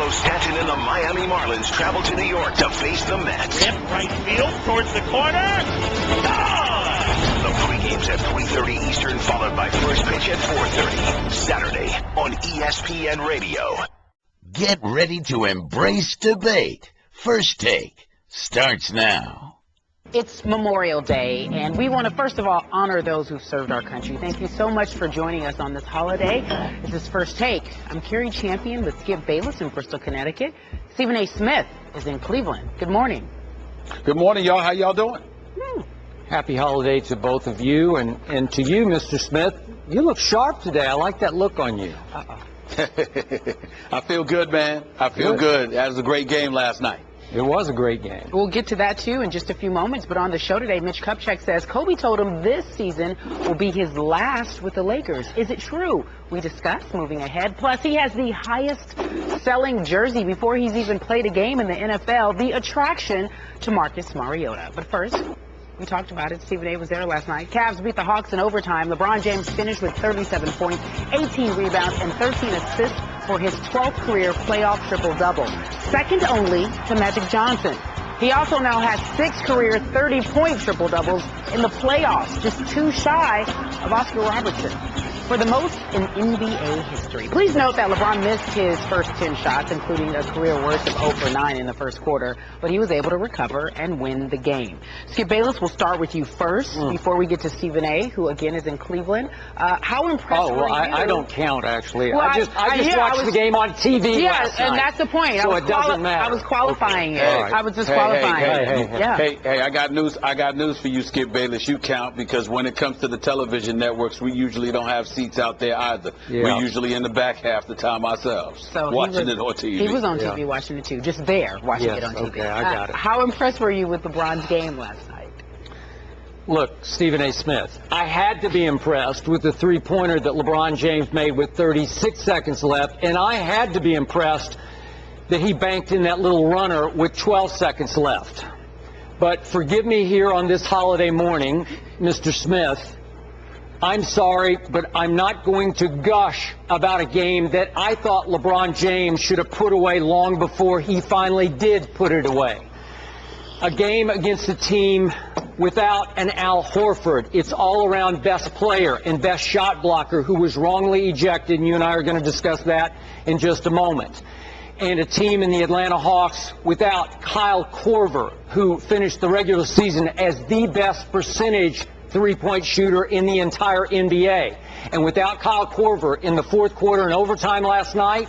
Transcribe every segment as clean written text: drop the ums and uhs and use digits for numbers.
Giancarlo Stanton and the Miami Marlins travel to New York to face the Mets. Hit right field towards the corner. Gone! The pregame's at 3:30 Eastern, followed by first pitch at 4:30. Saturday on ESPN Radio. Get ready to embrace debate. First Take starts now. It's Memorial Day, and we want to, first of all, honor those who've served our country. Thank you so much for joining us on this holiday. This is First Take. I'm Carrie Champion with Skip Bayless in Bristol, Connecticut. Stephen A. Smith is in Cleveland. Good morning. Good morning, y'all. How y'all doing? Happy holiday to both of you, and to you, Mr. Smith. You look sharp today. I like that look on you. I feel good, man. I feel good. That was a great game last night. It was a great game. We'll get to that, too, in just a few moments. But on the show today, Mitch Kupchak says Kobe told him this season will be his last with the Lakers. Is it true? We discuss moving ahead. Plus, he has the highest-selling jersey before he's even played a game in the NFL, the attraction to Marcus Mariota. But first, we talked about it. Stephen A. was there last night. Cavs beat the Hawks in overtime. LeBron James finished with 37 points, 18 rebounds, and 13 assists for his 12th career playoff triple-double, second only to Magic Johnson. He also now has 6 career 30-point triple-doubles in the playoffs, just 2 shy of Oscar Robertson, for the most in NBA history. Please note that LeBron missed his first 10 shots, including a career worst of 0 for 9 in the first quarter, but he was able to recover and win the game. Skip Bayless, we'll start with you first before we get to Stephen A., who again is in Cleveland. How impressed were you? I don't count, actually. Well, I just watched the game on TV last night. And that's the point. So it doesn't matter. I was qualifying it. Right. I was just qualifying it. Hey, I got news for you, Skip Bayless. You count, because when it comes to the television networks, we usually don't have seats out there either. Yeah. We're usually in the back half the time ourselves, watching it on TV. He was on TV watching it, too. Just there watching it on TV. Okay, I got it. How impressed were you with LeBron's game last night? Look, Stephen A. Smith, I had to be impressed with the three-pointer that LeBron James made with 36 seconds left, and I had to be impressed that he banked in that little runner with 12 seconds left. But forgive me here on this holiday morning, Mr. Smith, I'm sorry, but I'm not going to gush about a game that I thought LeBron James should have put away long before he finally did put it away. A game against a team without an Al Horford, its all-around best player and best shot blocker, who was wrongly ejected, and you and I are going to discuss that in just a moment. And a team in the Atlanta Hawks without Kyle Korver, who finished the regular season as the best percentage three-point shooter in the entire NBA. And without Kyle Korver in the fourth quarter and overtime last night,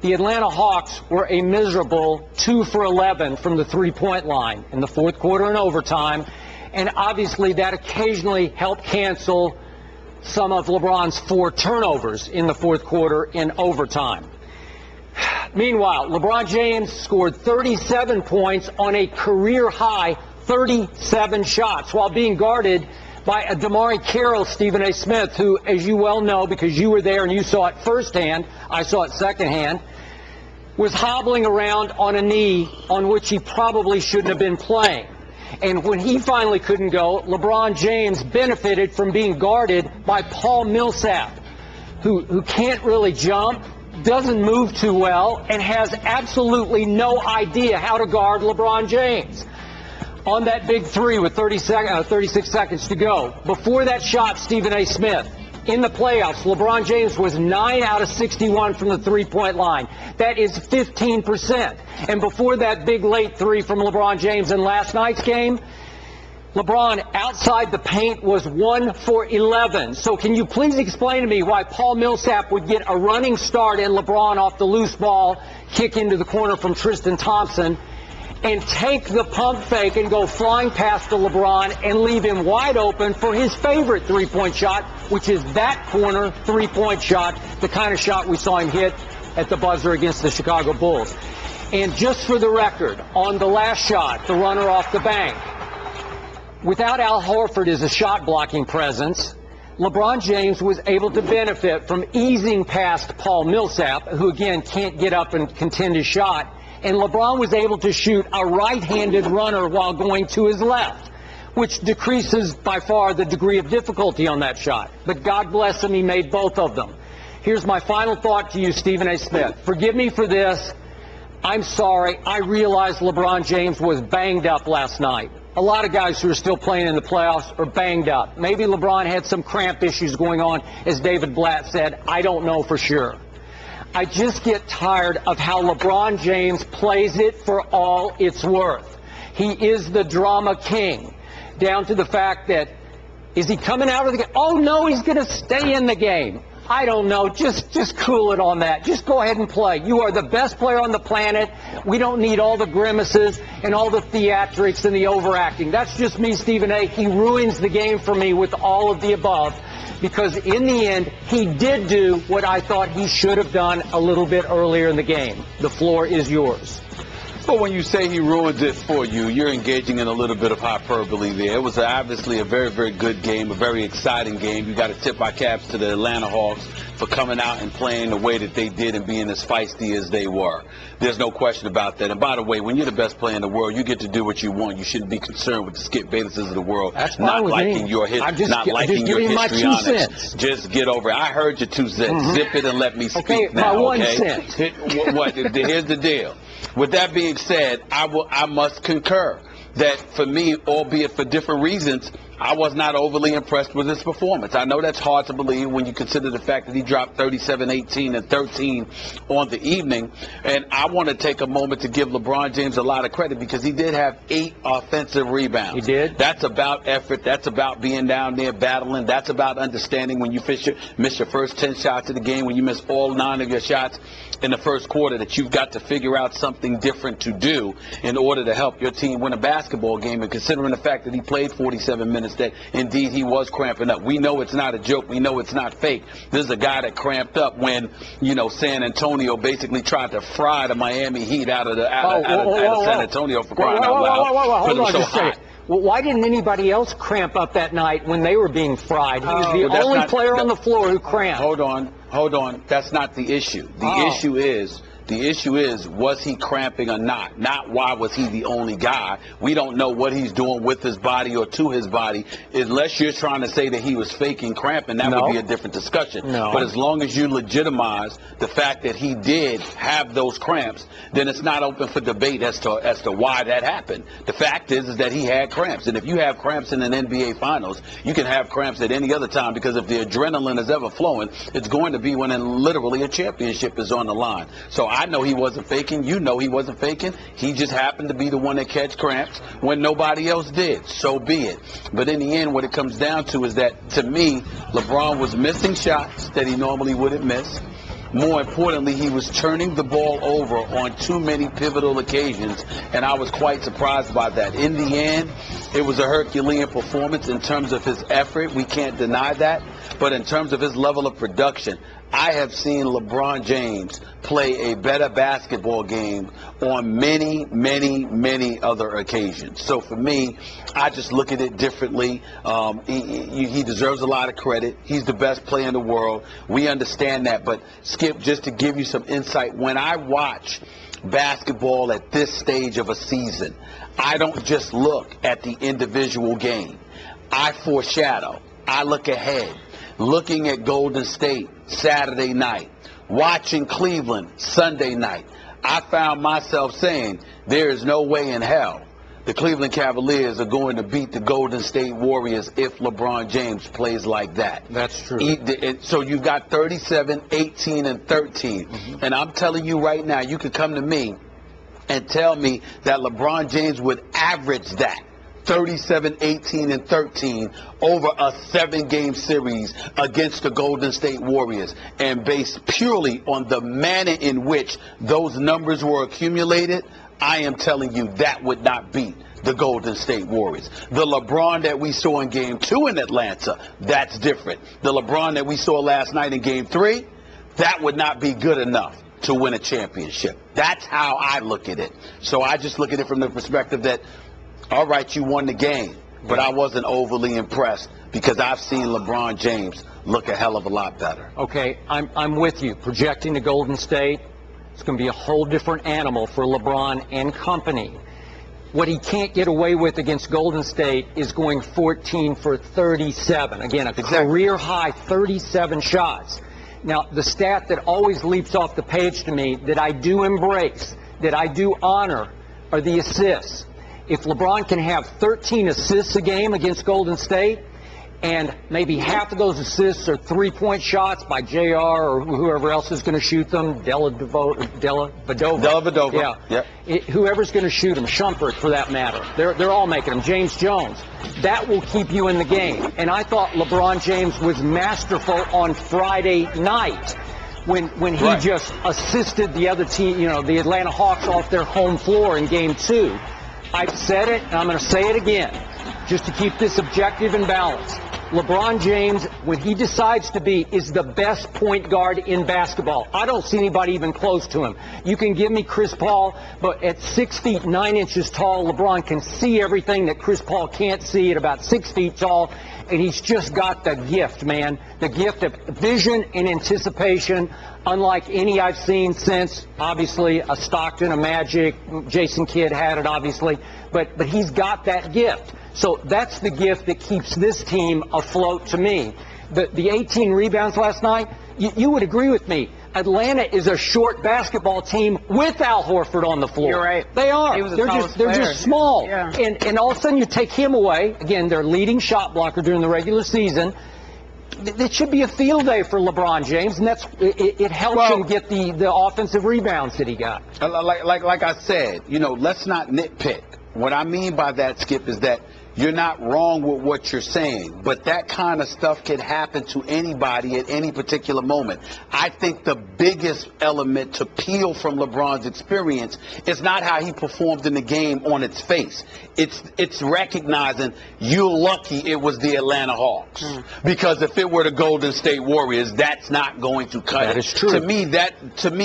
the Atlanta Hawks were a miserable 2 for 11 from the three-point line in the fourth quarter and overtime. And obviously that occasionally helped cancel some of LeBron's 4 turnovers in the fourth quarter in overtime. Meanwhile, LeBron James scored 37 points on a career-high 37 shots while being guarded by a Damari Carroll, Stephen A. Smith, who, as you well know, because you were there and you saw it firsthand, I saw it secondhand, was hobbling around on a knee on which he probably shouldn't have been playing. And when he finally couldn't go, LeBron James benefited from being guarded by Paul Millsap, who can't really jump, doesn't move too well, and has absolutely no idea how to guard LeBron James. On that big three with 36 seconds to go, before that shot, Stephen A. Smith, in the playoffs, LeBron James was 9 out of 61 from the three-point line. That is 15%. And before that big late three from LeBron James in last night's game, LeBron outside the paint was 1 for 11. So can you please explain to me why Paul Millsap would get a running start and LeBron off the loose ball, kick into the corner from Tristan Thompson, and take the pump fake and go flying past to LeBron and leave him wide open for his favorite three-point shot, which is that corner three-point shot, the kind of shot we saw him hit at the buzzer against the Chicago Bulls. And just for the record, on the last shot, the runner off the bank, without Al Horford as a shot-blocking presence, LeBron James was able to benefit from easing past Paul Millsap, who, again, can't get up and contend his shot, and LeBron was able to shoot a right-handed runner while going to his left, which decreases by far the degree of difficulty on that shot. But God bless him, he made both of them. Here's my final thought to you, Stephen A. Smith. Forgive me for this, I'm sorry. I realized LeBron James was banged up last night. A lot of guys who are still playing in the playoffs are banged up. Maybe LeBron had some cramp issues going on, as David Blatt said. I don't know for sure. I just get tired of how LeBron James plays it for all it's worth. He is the drama king, down to the fact that, is he coming out of the game? Oh, no, he's going to stay in the game. I don't know. Just cool it on that. Just go ahead and play. You are the best player on the planet. We don't need all the grimaces and all the theatrics and the overacting. That's just me, Stephen A. He ruins the game for me with all of the above, because in the end, he did do what I thought he should have done a little bit earlier in the game. The floor is yours. But when you say he ruins it for you, you're engaging in a little bit of hyperbole there. It was obviously a very, very good game, a very exciting game. You got to tip my caps to the Atlanta Hawks for coming out and playing the way that they did and being as feisty as they were. There's no question about that. And by the way, when you're the best player in the world, you get to do what you want. You shouldn't be concerned with the Skip Baylesses of the world. That's fine not with liking me. your histrionics. Just get over it. I heard your 2 cents. Mm-hmm. Zip it and let me speak okay, now. my 1 okay? cent. Here's the deal. With that being said, I must concur that for me, albeit for different reasons, I was not overly impressed with his performance. I know that's hard to believe when you consider the fact that he dropped 37, 18, and 13 on the evening. And I want to take a moment to give LeBron James a lot of credit, because he did have 8 offensive rebounds. He did. That's about effort. That's about being down there battling. That's about understanding when you miss your first 10 shots of the game, when you miss all 9 of your shots in the first quarter, that you've got to figure out something different to do in order to help your team win a basketball game. And considering the fact that he played 47 minutes, that indeed he was cramping up. We know it's not a joke. We know it's not fake. This is a guy that cramped up when, San Antonio basically tried to fry the Miami Heat out of San Antonio, for crying out loud. Hold on just a second. Well, why didn't anybody else cramp up that night when they were being fried? He was the only player on the floor who cramped. Hold on. That's not the issue. The issue is, was he cramping or not? Not why was he the only guy. We don't know what he's doing with his body or to his body. Unless you're trying to say that he was faking cramping, that would be a different discussion. No. But as long as you legitimize the fact that he did have those cramps, then it's not open for debate as to why that happened. The fact is that he had cramps. And if you have cramps in an NBA Finals, you can have cramps at any other time, because if the adrenaline is ever flowing, it's going to be when literally a championship is on the line. So I know he wasn't faking. You know he wasn't faking. He just happened to be the one that catch cramps when nobody else did. So be it. But in the end, what it comes down to is that, to me, LeBron was missing shots that he normally wouldn't miss. More importantly, he was turning the ball over on too many pivotal occasions, and I was quite surprised by that. In the end, it was a Herculean performance in terms of his effort. We can't deny that. But in terms of his level of production, I have seen LeBron James play a better basketball game on many, many, many other occasions. So for me, I just look at it differently. He deserves a lot of credit. He's the best player in the world. We understand that. But, Skip, just to give you some insight, when I watch basketball at this stage of a season, I don't just look at the individual game. I foreshadow. I look ahead. Looking at Golden State Saturday night, watching Cleveland Sunday night, I found myself saying, there is no way in hell the Cleveland Cavaliers are going to beat the Golden State Warriors if LeBron James plays like that. That's true. So you've got 37, 18, and 13. Mm-hmm. And I'm telling you right now, you could come to me and tell me that LeBron James would average that. 37, 18, and 13 over a 7-game series against the Golden State Warriors. And based purely on the manner in which those numbers were accumulated, I am telling you that would not beat the Golden State Warriors. The LeBron that we saw in Game 2 in Atlanta, that's different. The LeBron that we saw last night in Game 3, that would not be good enough to win a championship. That's how I look at it. So I just look at it from the perspective that, all right, you won the game, but I wasn't overly impressed, because I've seen LeBron James look a hell of a lot better. Okay, I'm with you. Projecting to Golden State, it's going to be a whole different animal for LeBron and company. What he can't get away with against Golden State is going 14 for 37. Again, a career high 37 shots. Now, the stat that always leaps off the page to me that I do embrace, that I do honor are the assists. If LeBron can have 13 assists a game against Golden State, and maybe half of those assists are three-point shots by JR or whoever else is going to shoot them, Dellavedova. Yeah. Whoever's going to shoot them, Shumpert for that matter. They're all making them. James Jones. That will keep you in the game. And I thought LeBron James was masterful on Friday night when he just assisted the other team, the Atlanta Hawks off their home floor in Game 2. I've said it, and I'm going to say it again, just to keep this objective and balanced. LeBron James, when he decides to be, is the best point guard in basketball. I don't see anybody even close to him. You can give me Chris Paul, but at 6 feet 9 inches tall, LeBron can see everything that Chris Paul can't see at about 6 feet tall, and he's just got the gift, man, the gift of vision and anticipation, unlike any I've seen since, obviously, a Stockton, a Magic, Jason Kidd had it, obviously, but he's got that gift. So that's the gift that keeps this team afloat to me. The 18 rebounds last night, you would agree with me. Atlanta is a short basketball team with Al Horford on the floor. You're right. They are. They're just small. Yeah. And all of a sudden you take him away. Again, their leading shot blocker during the regular season. It should be a field day for LeBron James, and it helps him get the offensive rebounds that he got. Like I said, let's not nitpick. What I mean by that, Skip, is that you're not wrong with what you're saying, but that kind of stuff can happen to anybody at any particular moment. I think the biggest element to peel from LeBron's experience is not how he performed in the game on its face. It's recognizing you're lucky it was the Atlanta Hawks. Because if it were the Golden State Warriors, that's not going to cut it. That is true. To me,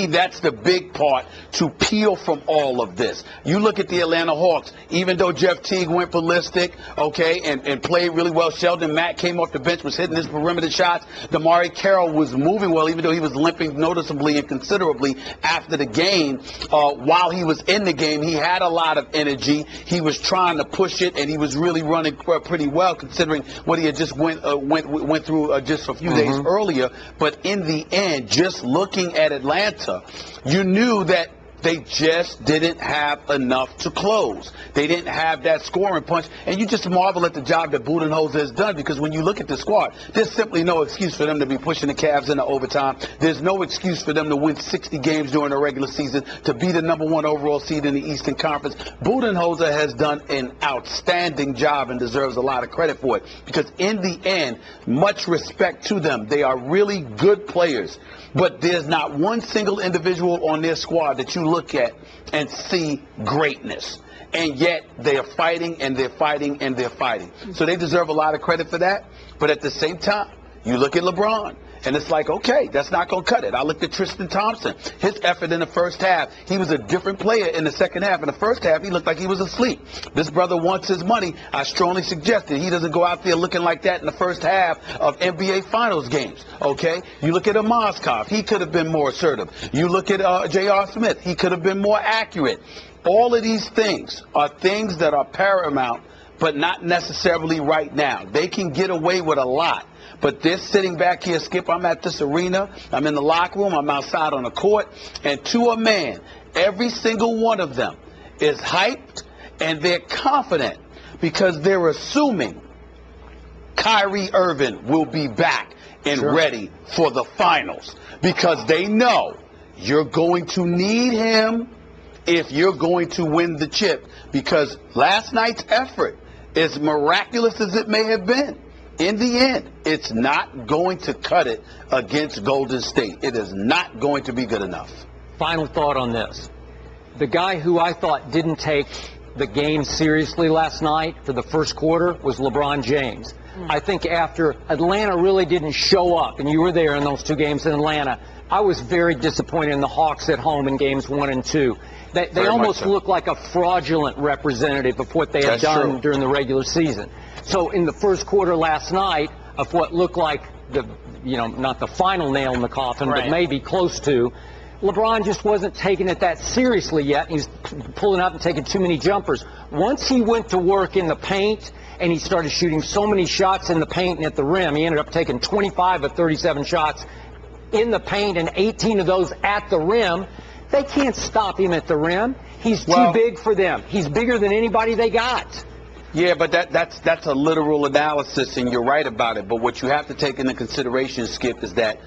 that's the big part to peel from all of this. You look at the Atlanta Hawks, even though Jeff Teague went ballistic, okay, and played really well. Sheldon Mack came off the bench, was hitting his perimeter shots. DeMarre Carroll was moving well, even though he was limping noticeably and considerably after the game. While he was in the game, he had a lot of energy. He was trying to push it, and he was really running pretty well, considering what he had just went through just a few days earlier. But in the end, just looking at Atlanta, you knew that they just didn't have enough to close. They didn't have that scoring punch. And you just marvel at the job that Budenholzer has done, because when you look at the squad, there's simply no excuse for them to be pushing the Cavs into overtime. There's no excuse for them to win 60 games during the regular season, to be the #1 overall seed in the Eastern Conference. Budenholzer has done an outstanding job and deserves a lot of credit for it, because in the end, much respect to them. They are really good players. But there's not one single individual on their squad that you look at and see greatness. And yet they are fighting and they're fighting and they're fighting. So they deserve a lot of credit for that. But at the same time, you look at LeBron, and it's like, okay, that's not going to cut it. I looked at Tristan Thompson. His effort in the first half, he was a different player in the second half. In the first half, he looked like he was asleep. This brother wants his money. I strongly suggest that he doesn't go out there looking like that in the first half of NBA Finals games, okay? You look at Moskov. He could have been more assertive. You look at J.R. Smith. He could have been more accurate. All of these things are things that are paramount, but not necessarily right now. They can get away with a lot. But they're sitting back here, Skip. I'm at this arena. I'm in the locker room. I'm outside on the court. And to a man, every single one of them is hyped, and they're confident because they're assuming Kyrie Irving will be back and ready for the finals, because they know you're going to need him if you're going to win the chip, because last night's effort, as miraculous as it may have been, in the end, it's not going to cut it against Golden State. It is not going to be good enough. Final thought on this. The guy who I thought didn't take the game seriously last night for the first quarter was LeBron James. I think after Atlanta really didn't show up, and you were there in those two games in Atlanta, I was very disappointed in the Hawks at home in games 1 and 2. They almost looked like a fraudulent representative of what they had done during the regular season. So in the first quarter last night, of what looked like not the final nail in the coffin, but maybe close to, LeBron just wasn't taking it that seriously yet. He's pulling up and taking too many jumpers. Once he went to work in the paint and he started shooting so many shots in the paint and at the rim, he ended up taking 25 of 37 shots in the paint and 18 of those at the rim. They can't stop him at the rim. He's too big for them. He's bigger than anybody they got. Yeah, but that's a literal analysis, and you're right about it. But what you have to take into consideration, Skip, is that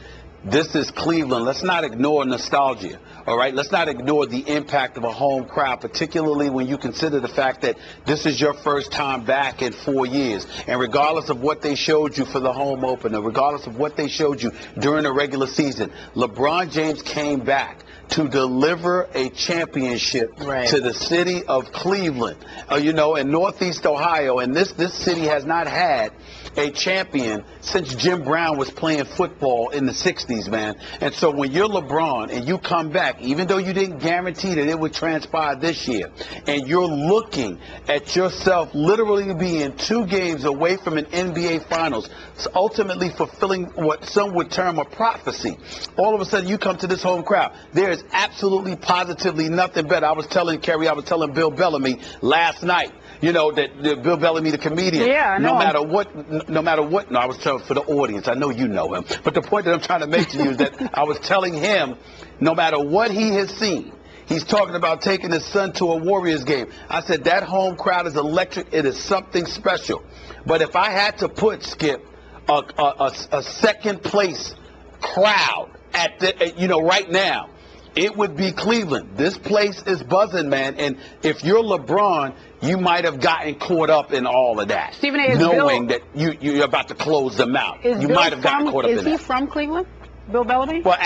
this is Cleveland. Let's not ignore nostalgia, all right? Let's not ignore the impact of a home crowd, particularly when you consider the fact that this is your first time back in 4 years. And regardless of what they showed you for the home opener, regardless of what they showed you during the regular season, LeBron James came back to deliver a championship to the city of Cleveland, in Northeast Ohio. And this city has not had a champion since Jim Brown was playing football in the 60s, man. And so when you're LeBron and you come back, even though you didn't guarantee that it would transpire this year, and you're looking at yourself literally being 2 games away from an NBA Finals, ultimately fulfilling what some would term a prophecy, all of a sudden you come to this home crowd. There is absolutely, positively nothing better. I was telling Bill Bellamy last night, that Bill Bellamy, the comedian, no matter what, no, I was telling for the audience, I know you know him, but the point that I'm trying to make to you is that I was telling him, no matter what he has seen, he's talking about taking his son to a Warriors game. I said, that home crowd is electric. It is something special. But if I had to put, Skip, a second place crowd at the, right now, it would be Cleveland. This place is buzzing, man. And if you're LeBron, you might have gotten caught up in all of that. Stephen A, knowing that you're about to close them out. You might have gotten caught up in that. Is he from Cleveland, Bill Bellamy? Well,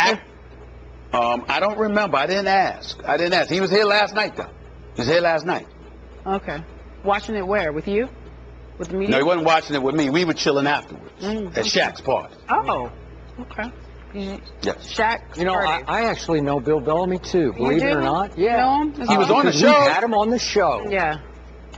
I don't remember. I didn't ask. He was here last night, though. He was here last night. Okay. Watching it where? With you? With the media? No, he wasn't watching it with me. We were chilling afterwards at Shaq's party. Oh, okay. Yes. Shaq. I actually know Bill Bellamy too. Believe it or not. Yeah. He was on the show. We had him on the show. Yeah.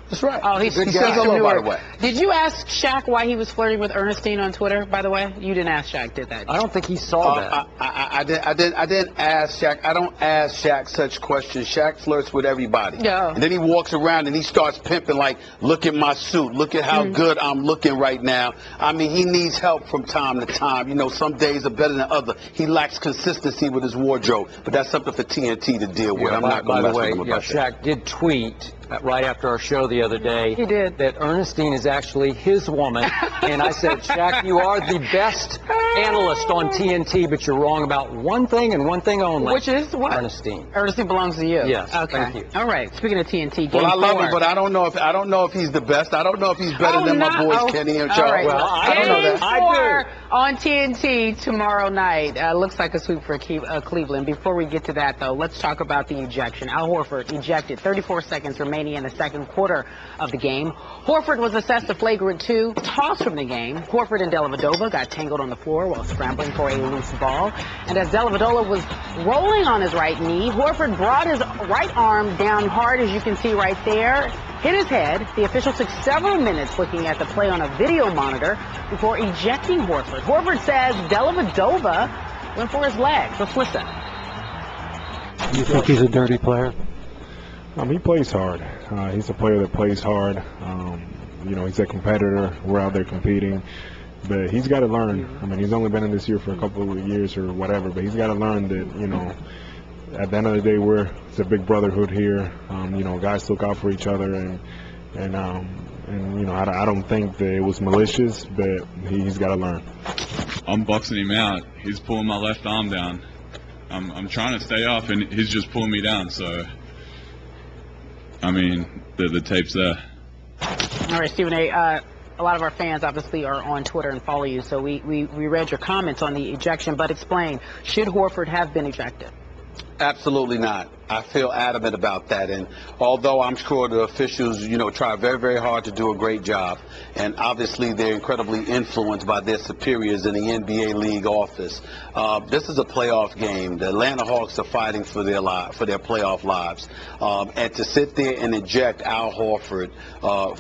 That's right. Oh, he says hello, by the way. Did you ask Shaq why he was flirting with Ernestine on Twitter, by the way? You didn't ask Shaq, did that? I don't think he saw that. I didn't ask Shaq. I don't ask Shaq such questions. Shaq flirts with everybody. Yeah. And then he walks around and he starts pimping like, look at my suit. Look at how good I'm looking right now. I mean, he needs help from time to time. Some days are better than others. He lacks consistency with his wardrobe. But that's something for TNT to deal with. I'm not going to mess with him about that. Shaq did tweet right after our show the other day that Ernestine is actually his woman. And I said, Shaq, you are the best analyst on TNT, but you're wrong about one thing and one thing only. Which is what? Ernestine. Ernestine belongs to you. Yes. Okay. Thank you. All right. Speaking of TNT, well, I love him, but I don't know if he's the best. I don't know if he's better than my boys Kenny and Charles. Right. Well, I don't know that. I do. On TNT tomorrow night. Looks like a sweep for Cleveland. Before we get to that, though, let's talk about the ejection. Al Horford ejected. 34 seconds remaining in the second quarter of the game. Horford was assessed a flagrant 2, tossed from the game. Horford and Dellavedova got tangled on the floor while scrambling for a loose ball. And as Dellavedova was rolling on his right knee, Horford brought his right arm down hard, as you can see right there, hit his head. The official took several minutes looking at the play on a video monitor before ejecting Horford. Horford says Dellavedova went for his legs. Let's listen. You think he's a dirty player? He plays hard. He's a player that plays hard. He's a competitor. We're out there competing. But he's got to learn. He's only been in this year for a couple of years or whatever, but he's got to learn that, at the end of the day, it's a big brotherhood here. Guys look out for each other, and I don't think that it was malicious, but he's got to learn. I'm boxing him out. He's pulling my left arm down. I'm trying to stay off, and he's just pulling me down. So, the tape's there. All right, Stephen A. A lot of our fans obviously are on Twitter and follow you, so we read your comments on the ejection, but explain, should Horford have been ejected? Absolutely not. I feel adamant about that. And although I'm sure the officials, try very, very hard to do a great job, and obviously they're incredibly influenced by their superiors in the NBA league office, this is a playoff game. The Atlanta Hawks are fighting for their playoff lives. And to sit there and eject Al Horford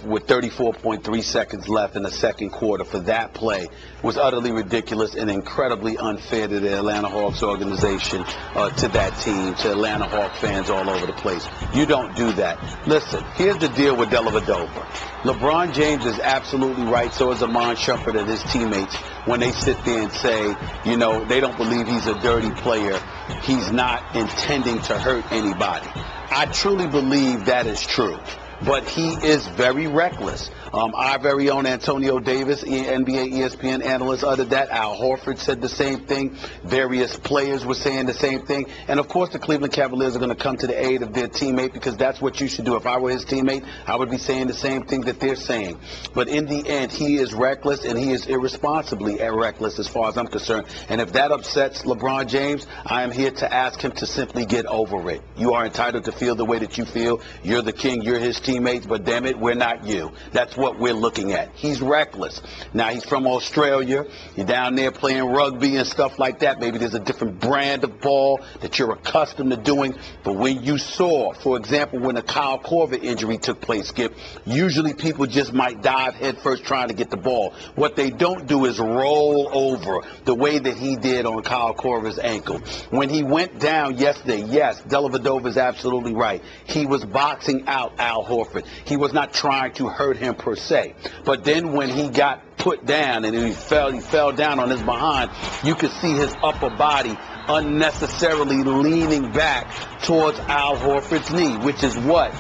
with 34.3 seconds left in the second quarter for that play was utterly ridiculous and incredibly unfair to the Atlanta Hawks organization, to that team, to Atlanta Hawk fans all over the place. You don't do that. Listen, here's the deal with Dellavedova. LeBron James is absolutely right, so is Iman Shumpert and his teammates when they sit there and say, you know, they don't believe he's a dirty player. He's not intending to hurt anybody. I truly believe that is true. But he is very reckless. Our very own Antonio Davis, NBA, ESPN analyst, uttered that. Al Horford said the same thing. Various players were saying the same thing. And, of course, the Cleveland Cavaliers are going to come to the aid of their teammate because that's what you should do. If I were his teammate, I would be saying the same thing that they're saying. But in the end, he is reckless, and he is irresponsibly reckless as far as I'm concerned. And if that upsets LeBron James, I am here to ask him to simply get over it. You are entitled to feel the way that you feel. You're the king. You're his teammates, but damn it, we're not you. That's what we're looking at. He's reckless. Now, he's from Australia. You're down there playing rugby and stuff like that. Maybe there's a different brand of ball that you're accustomed to doing. But when you saw, for example, when the Kyle Korver injury took place, Skip, usually people just might dive headfirst trying to get the ball. What they don't do is roll over the way that he did on Kyle Korver's ankle. When he went down yesterday, yes, Dellavedova is absolutely right. He was boxing out Al Horford. He was not trying to hurt him per se. But then when he got put down and he fell down on his behind, you could see his upper body unnecessarily leaning back towards Al Horford's knee, which is what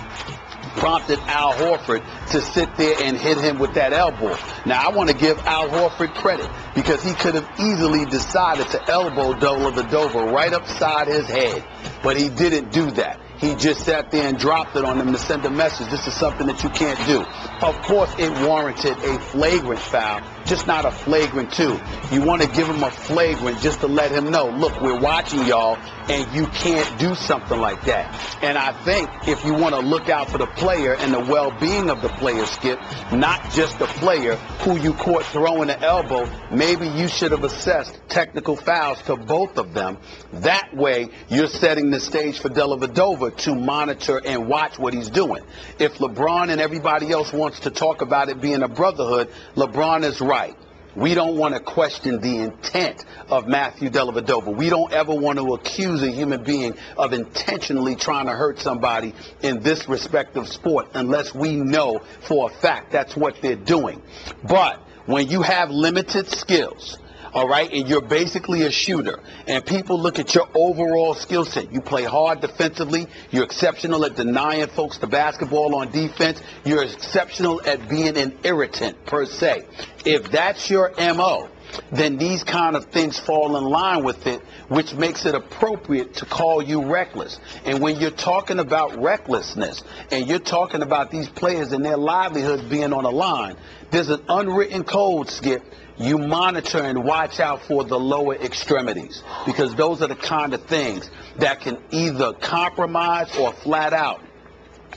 prompted Al Horford to sit there and hit him with that elbow. Now, I want to give Al Horford credit because he could have easily decided to elbow Dellavedova right upside his head, but he didn't do that. He just sat there and dropped it on him to send a message. This is something that you can't do. Of course, it warranted a flagrant foul, just not a flagrant 2. You want to give him a flagrant just to let him know, look, we're watching y'all, and you can't do something like that. And I think if you want to look out for the player and the well-being of the player, Skip, not just the player who you caught throwing the elbow, maybe you should have assessed technical fouls to both of them. That way, you're setting the stage for Dellavedova to monitor and watch what he's doing. If LeBron and everybody else wants to talk about it being a brotherhood, LeBron is right. We don't want to question the intent of Matthew Dellavedova. We don't ever want to accuse a human being of intentionally trying to hurt somebody in this respective sport unless we know for a fact that's what they're doing. But when you have limited skills, all right, and you're basically a shooter, and people look at your overall skill set. You play hard defensively. You're exceptional at denying folks the basketball on defense. You're exceptional at being an irritant, per se. If that's your M.O., then these kind of things fall in line with it, which makes it appropriate to call you reckless. And when you're talking about recklessness, and you're talking about these players and their livelihoods being on the line, there's an unwritten code, Skip. You monitor and watch out for the lower extremities because those are the kind of things that can either compromise or flat out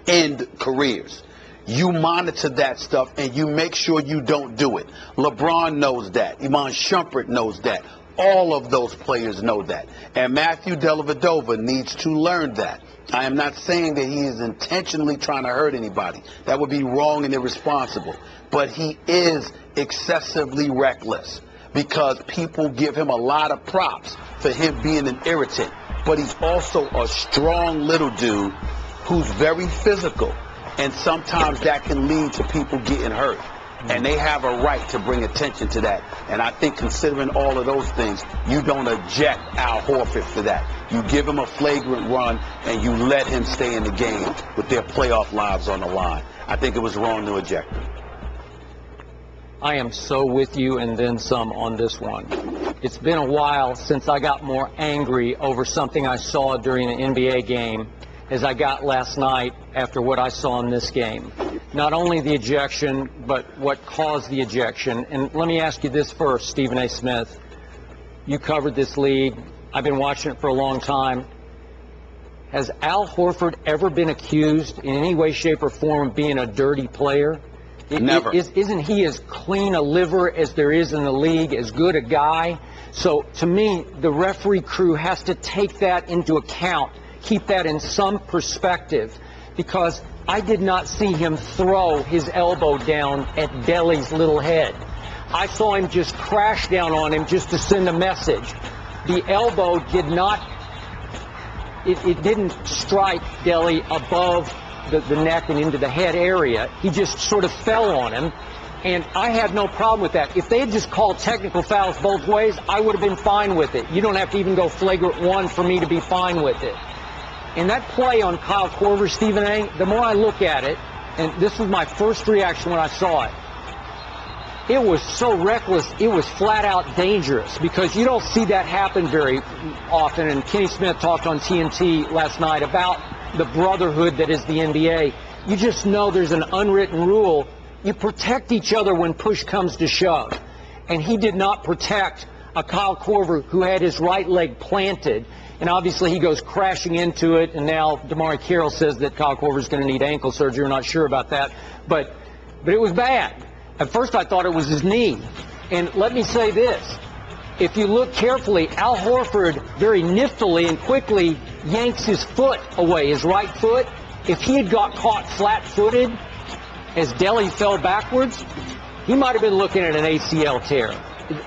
end careers. You monitor that stuff and you make sure you don't do it. LeBron knows that. Iman Shumpert knows that. All of those players know that. And Matthew Dellavedova needs to learn that. I am not saying that he is intentionally trying to hurt anybody. That would be wrong and irresponsible. But he is excessively reckless because people give him a lot of props for him being an irritant. But he's also a strong little dude who's very physical. And sometimes that can lead to people getting hurt. And they have a right to bring attention to that. And I think considering all of those things, you don't eject Al Horford for that. You give him a flagrant run and you let him stay in the game with their playoff lives on the line. I think it was wrong to eject him. I am so with you and then some on this one. It's been a while since I got more angry over something I saw during an NBA game as I got last night after what I saw in this game. Not only the ejection, but what caused the ejection. And let me ask you this first, Stephen A. Smith. You covered this league. I've been watching it for a long time. Has Al Horford ever been accused in any way, shape, or form of being a dirty player? Never. Isn't he as clean a liver as there is in the league, as good a guy? So, to me, the referee crew has to take that into account, keep that in some perspective, because I did not see him throw his elbow down at Delly's little head. I saw him just crash down on him just to send a message. The elbow did not it didn't strike Dele above the neck and into the head area. He just sort of fell on him. And I had no problem with that. If they had just called technical fouls both ways, I would have been fine with it. You don't have to even go flagrant one for me to be fine with it. And that play on Kyle Korver, Stephen A., the more I look at it, and this was my first reaction when I saw it, it was so reckless, it was flat out dangerous, because you don't see that happen very often. And Kenny Smith talked on TNT last night about the brotherhood that is the NBA. You just know there's an unwritten rule. You protect each other when push comes to shove. And he did not protect a Kyle Korver who had his right leg planted. And obviously he goes crashing into it. And now Damari Carroll says that Kyle Korver is going to need ankle surgery. We're not sure about that. But it was bad. At first I thought it was his knee. And let me say this. If you look carefully, Al Horford very niftily and quickly yanks his foot away, his right foot. If he had got caught flat-footed as Dele fell backwards, he might have been looking at an ACL tear.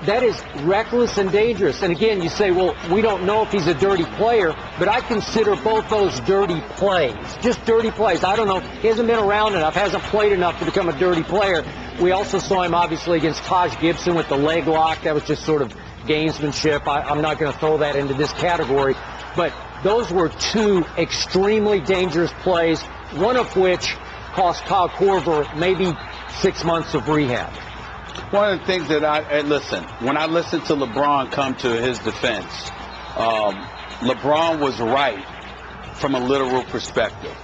That is reckless and dangerous. And again, you say, well, we don't know if he's a dirty player, but I consider both those dirty plays. Just dirty plays. I don't know. He hasn't been around enough, hasn't played enough to become a dirty player. We also saw him, obviously, against Taj Gibson with the leg lock. That was just sort of gamesmanship. I'm not going to throw that into this category. But those were two extremely dangerous plays, one of which cost Kyle Korver maybe 6 months of rehab. One of the things that listen, when I listen to LeBron come to his defense, LeBron was right from a literal perspective.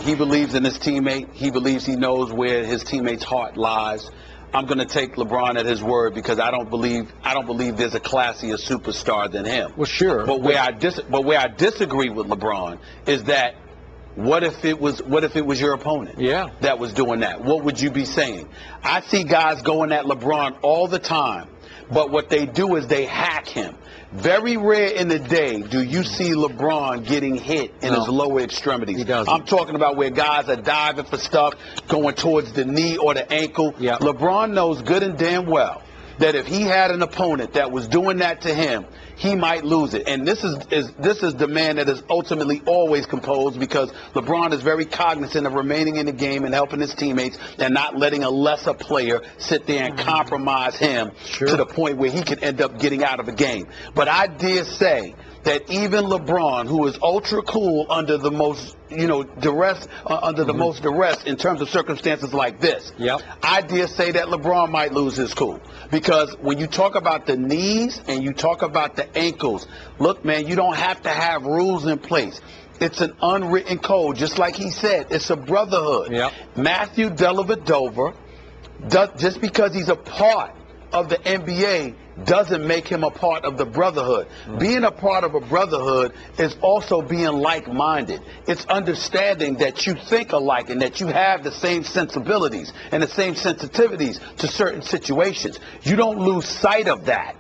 He believes in his teammate. He believes he knows where his teammate's heart lies. I'm going to take LeBron at his word, because I don't believe there's a classier superstar than him. Well, sure. But where I disagree with LeBron is that, what if it was your opponent that was doing that? What would you be saying? I see guys going at LeBron all the time, but what they do is they hack him. Very rare in the day do you see LeBron getting hit in his lower extremities. He doesn't. I'm talking about where guys are diving for stuff, going towards the knee or the ankle. Yep. LeBron knows good and damn well that if he had an opponent that was doing that to him, he might lose it. And this is the man that is ultimately always composed, because LeBron is very cognizant of remaining in the game and helping his teammates and not letting a lesser player sit there and compromise him to the point where he could end up getting out of a game. But I dare say that even LeBron, who is ultra cool under the most duress, most duress in terms of circumstances like this, I dare say that LeBron might lose his cool. Because when you talk about the knees and you talk about the ankles, look, man, you don't have to have rules in place. It's an unwritten code. Just like he said, it's a brotherhood. Matthew Dellavedova, just because he's a part of the NBA doesn't make him a part of the brotherhood. Being a part of a brotherhood is also being like-minded. It's understanding that you think alike and that you have the same sensibilities and the same sensitivities to certain situations. You don't lose sight of that.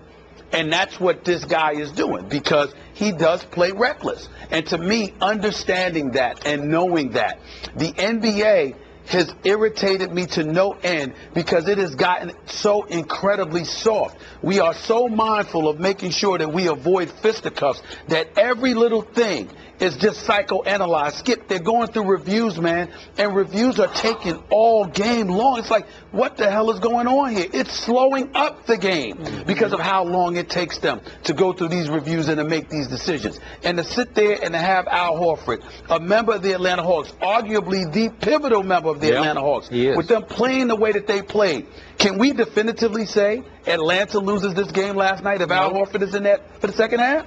And that's what this guy is doing, because he does play reckless. And to me, understanding that and knowing that, the NBA has irritated me to no end, because it has gotten so incredibly soft. We are so mindful of making sure that we avoid fisticuffs that every little thing is just psychoanalyzed. Skip, they're going through reviews, man, and reviews are taking all game long. It's like, what the hell is going on here? It's slowing up the game because of how long it takes them to go through these reviews and to make these decisions. And to sit there and to have Al Horford, a member of the Atlanta Hawks, arguably the pivotal member of the Atlanta Hawks, with them playing the way that they played, can we definitively say Atlanta loses this game last night if Al Horford is in that for the second half?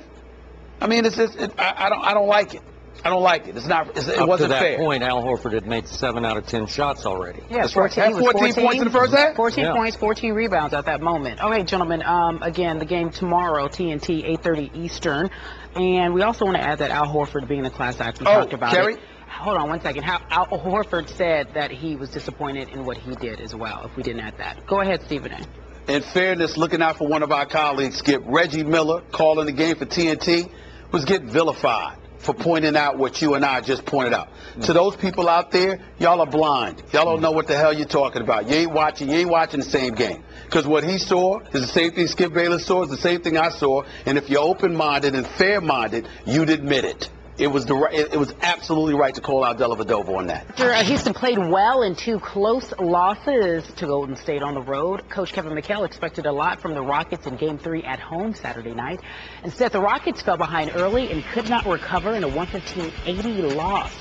I mean, it's just, I don't like it. I don't like it. It wasn't fair. Up to that point, Al Horford had made 7 out of 10 shots already. Yeah, that's 14 points in the first half? 14 points, 14 rebounds at that moment. Okay, gentlemen, again, the game tomorrow, TNT, 8:30 Eastern. And we also want to add that Al Horford being the class act, we talked about Kerry? it. Hold on one second. Al Horford said that he was disappointed in what he did as well, if we didn't add that. Go ahead, Stephen A. In fairness, looking out for one of our colleagues, Skip, Reggie Miller, calling the game for TNT, was getting vilified for pointing out what you and I just pointed out. To those people out there, y'all are blind. Y'all don't know what the hell you're talking about. You ain't watching the same game. Because what he saw is the same thing Skip Bayless saw, is the same thing I saw. And if you're open-minded and fair-minded, you'd admit it. It was absolutely right to call out Dellavedova on that. After Houston played well in 2 close losses to Golden State on the road, Coach Kevin McHale expected a lot from the Rockets in Game 3 at home Saturday night. Instead, the Rockets fell behind early and could not recover in a 115-80 loss.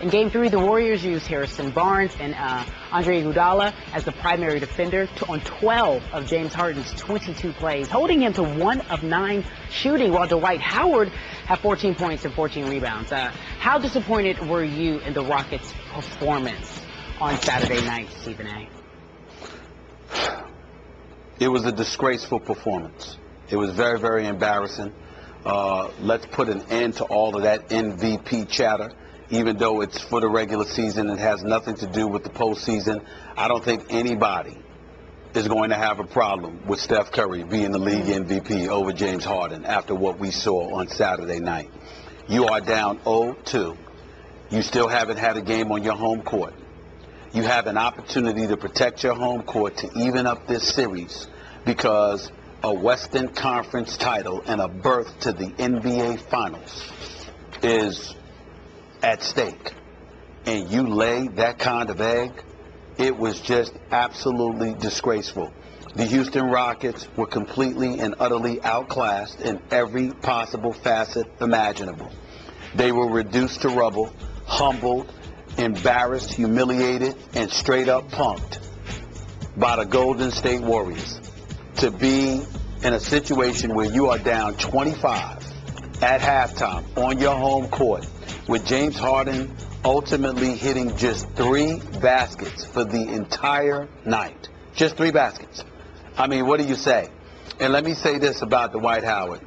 In Game 3, the Warriors used Harrison Barnes and Andre Iguodala as the primary defender on 12 of James Harden's 22 plays, holding him to 1 of 9 shooting, while Dwight Howard had 14 points and 14 rebounds. How disappointed were you in the Rockets' performance on Saturday night, Stephen A? It was a disgraceful performance. It was very, very embarrassing. Let's put an end to all of that MVP chatter. Even though it's for the regular season, it has nothing to do with the postseason. I don't think anybody is going to have a problem with Steph Curry being the league MVP over James Harden after what we saw on Saturday night. You are down 0-2. You still haven't had a game on your home court. You have an opportunity to protect your home court to even up this series because a Western Conference title and a berth to the NBA Finals is at stake, and you lay that kind of egg. It was just absolutely disgraceful. The Houston Rockets were completely and utterly outclassed in every possible facet imaginable. They were reduced to rubble, humbled, embarrassed, humiliated, and straight up punked by the Golden State Warriors. To be in a situation where you are down 25 at halftime on your home court, with James Harden ultimately hitting just 3 baskets for the entire night. Just 3 baskets. I mean, what do you say? And let me say this about Dwight Howard.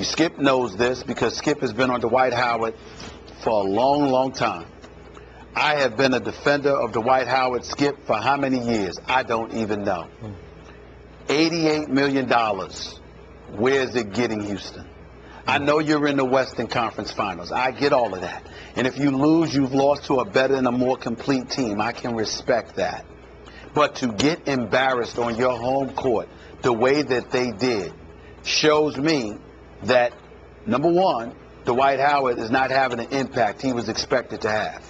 Skip knows this because Skip has been on Dwight Howard for a long, long time. I have been a defender of Dwight Howard, Skip, for how many years? I don't even know. $88 million. Where is it getting Houston? I know you're in the Western Conference Finals. I get all of that. And if you lose, you've lost to a better and a more complete team. I can respect that. But to get embarrassed on your home court the way that they did shows me that, number one, Dwight Howard is not having an impact he was expected to have.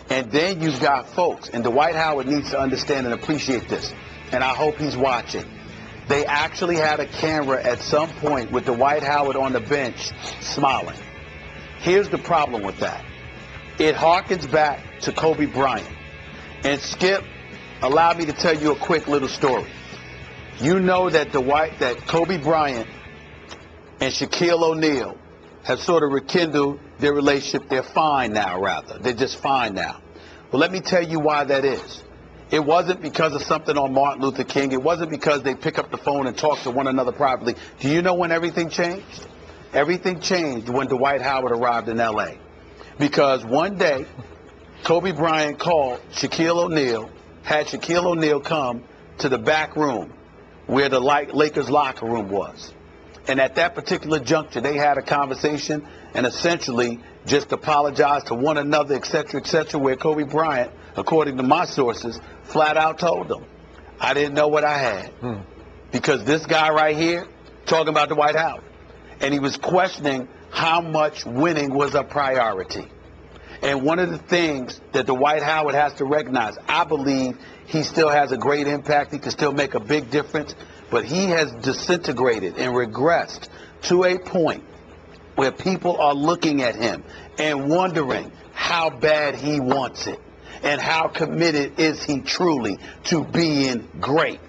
And then you've got folks, and Dwight Howard needs to understand and appreciate this, and I hope he's watching. They actually had a camera at some point with Dwight Howard on the bench smiling. Here's the problem with that. It harkens back to Kobe Bryant. And Skip, allow me to tell you a quick little story. You know that Kobe Bryant and Shaquille O'Neal have sort of rekindled their relationship. They're fine now, rather. They're just fine now. Well, let me tell you why that is. It wasn't because of something on Martin Luther King. It wasn't because they pick up the phone and talk to one another privately. Do you know when everything changed? Everything changed when Dwight Howard arrived in L.A. Because one day, Kobe Bryant called Shaquille O'Neal, had Shaquille O'Neal come to the back room where the Lakers locker room was. And at that particular juncture, they had a conversation and essentially just apologized to one another, et cetera, where Kobe Bryant, according to my sources, flat out told them, I didn't know what I had. Because this guy right here, talking about Dwight Howard, and he was questioning how much winning was a priority. And one of the things that Dwight Howard has to recognize, I believe he still has a great impact. He can still make a big difference. But he has disintegrated and regressed to a point where people are looking at him and wondering how bad he wants it and how committed is he truly to being great.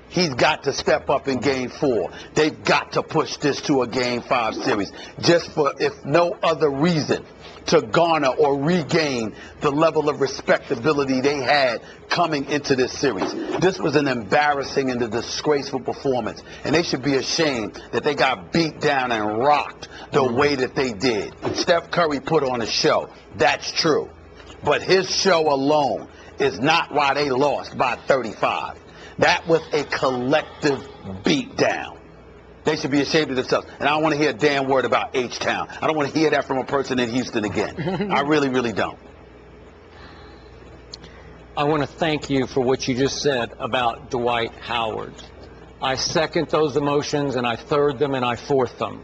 He's got to step up in Game 4. They've got to push this to a Game 5 series, just for, if no other reason, to garner or regain the level of respectability they had coming into this series. This was an embarrassing and a disgraceful performance, and they should be ashamed that they got beat down and rocked the way that they did. Steph Curry put on a show. That's true. But his show alone is not why they lost by 35. That was a collective beatdown. They should be ashamed of themselves. And I don't want to hear a damn word about H-Town. I don't want to hear that from a person in Houston again. I really, really don't. I want to thank you for what you just said about Dwight Howard. I second those emotions, and I third them, and I fourth them.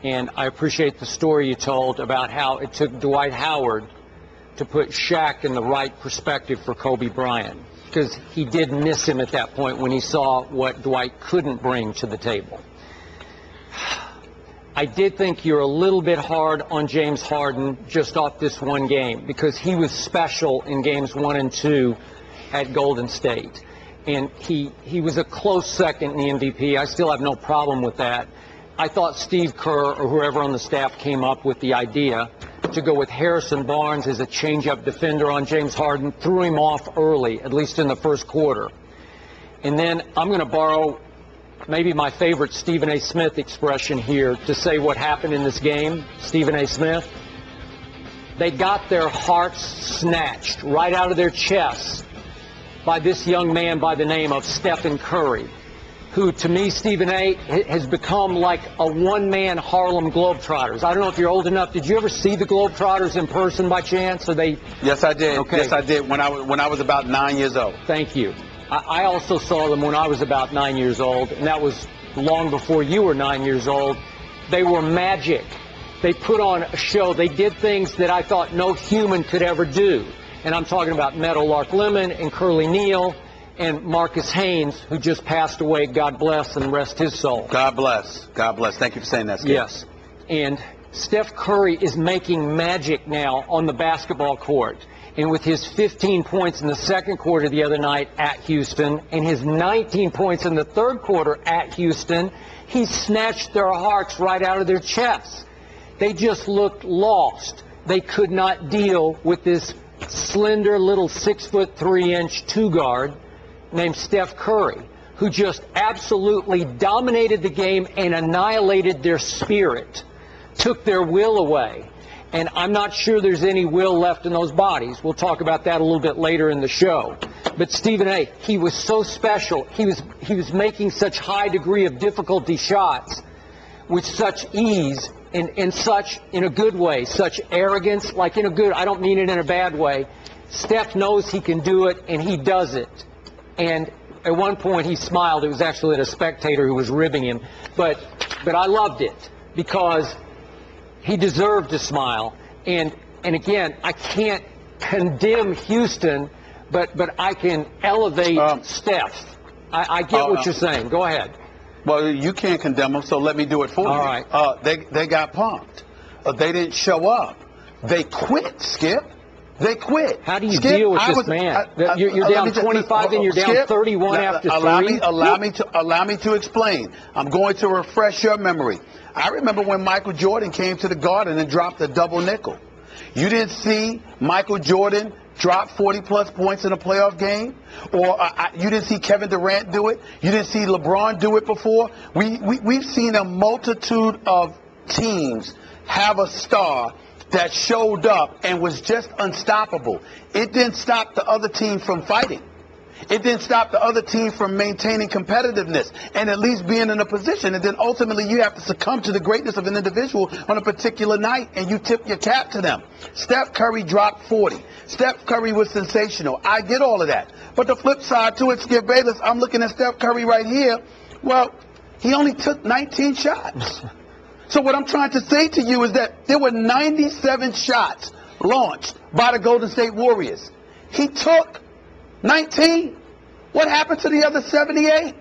And I appreciate the story you told about how it took Dwight Howard to put Shaq in the right perspective for Kobe Bryant, because he did miss him at that point when he saw what Dwight couldn't bring to the table. I did think you're a little bit hard on James Harden just off this one game, because he was special in games 1 and 2 at Golden State. And he was a close second in the MVP. I still have no problem with that. I thought Steve Kerr or whoever on the staff came up with the idea to go with Harrison Barnes as a change-up defender on James Harden, threw him off early, at least in the first quarter. And then I'm going to borrow maybe my favorite Stephen A. Smith expression here to say what happened in this game. Stephen A. Smith, they got their hearts snatched right out of their chests by this young man by the name of Stephen Curry, who, to me, Stephen A., has become like a one-man Harlem Globetrotters. I don't know if you're old enough. Did you ever see the Globetrotters in person by chance? Or they? Yes, I did. Okay. Yes, I did when I was about 9 years old. Thank you. I also saw them when I was about 9 years old, and that was long before you were 9 years old. They were magic. They put on a show. They did things that I thought no human could ever do. And I'm talking about Meadowlark Lemon and Curly Neal and Marcus Haynes, who just passed away. God bless and rest his soul. God bless. God bless. Thank you for saying that, Skip. Yes. And Steph Curry is making magic now on the basketball court. And with his 15 points in the second quarter the other night at Houston and his 19 points in the third quarter at Houston, he snatched their hearts right out of their chests. They just looked lost. They could not deal with this slender little 6'3" two-guard named Steph Curry, who just absolutely dominated the game and annihilated their spirit, took their will away. And I'm not sure there's any will left in those bodies. We'll talk about that a little bit later in the show. But Stephen A., he was so special. He was making such high degree of difficulty shots with such ease and such, in a good way, such arrogance, like in a good, I don't mean it in a bad way. Steph knows he can do it, and he does it. And at one point he smiled. It was actually a spectator who was ribbing him. But I loved it because he deserved to smile. And again, I can't condemn Houston, but I can elevate Steph. I get what you're saying. Go ahead. Well, you can't condemn them, so let me do it for you. All right. They got pumped. They didn't show up. They quit, Skip. They quit. How do you Skip, deal with this man? You're down 25 and you're down Skip, 31 after 3? Allow me to explain. I'm going to refresh your memory. I remember when Michael Jordan came to the Garden and dropped a double nickel. You didn't see Michael Jordan drop 40-plus points in a playoff game? Or you didn't see Kevin Durant do it? You didn't see LeBron do it before? We've seen a multitude of teams have a star that showed up and was just unstoppable. It didn't stop the other team from fighting. It didn't stop the other team from maintaining competitiveness and at least being in a position. And then ultimately you have to succumb to the greatness of an individual on a particular night, and you tip your cap to them. Steph Curry dropped 40. Steph Curry was sensational. I get all of that. But the flip side to it, Skip Bayless, I'm looking at Steph Curry right here. Well, he only took 19 shots. So what I'm trying to say to you is that there were 97 shots launched by the Golden State Warriors. He took 19. What happened to the other 78?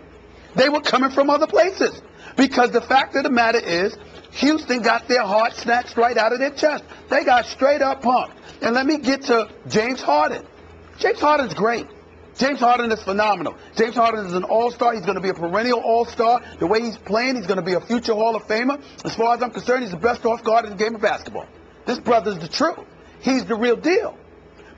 They were coming from other places. Because the fact of the matter is, Houston got their heart snatched right out of their chest. They got straight up pumped. And let me get to James Harden. James Harden's great. James Harden is phenomenal. James Harden is an all-star. He's going to be a perennial all-star. The way he's playing, he's going to be a future Hall of Famer. As far as I'm concerned, he's the best off-guard in the game of basketball. This brother's the truth. He's the real deal.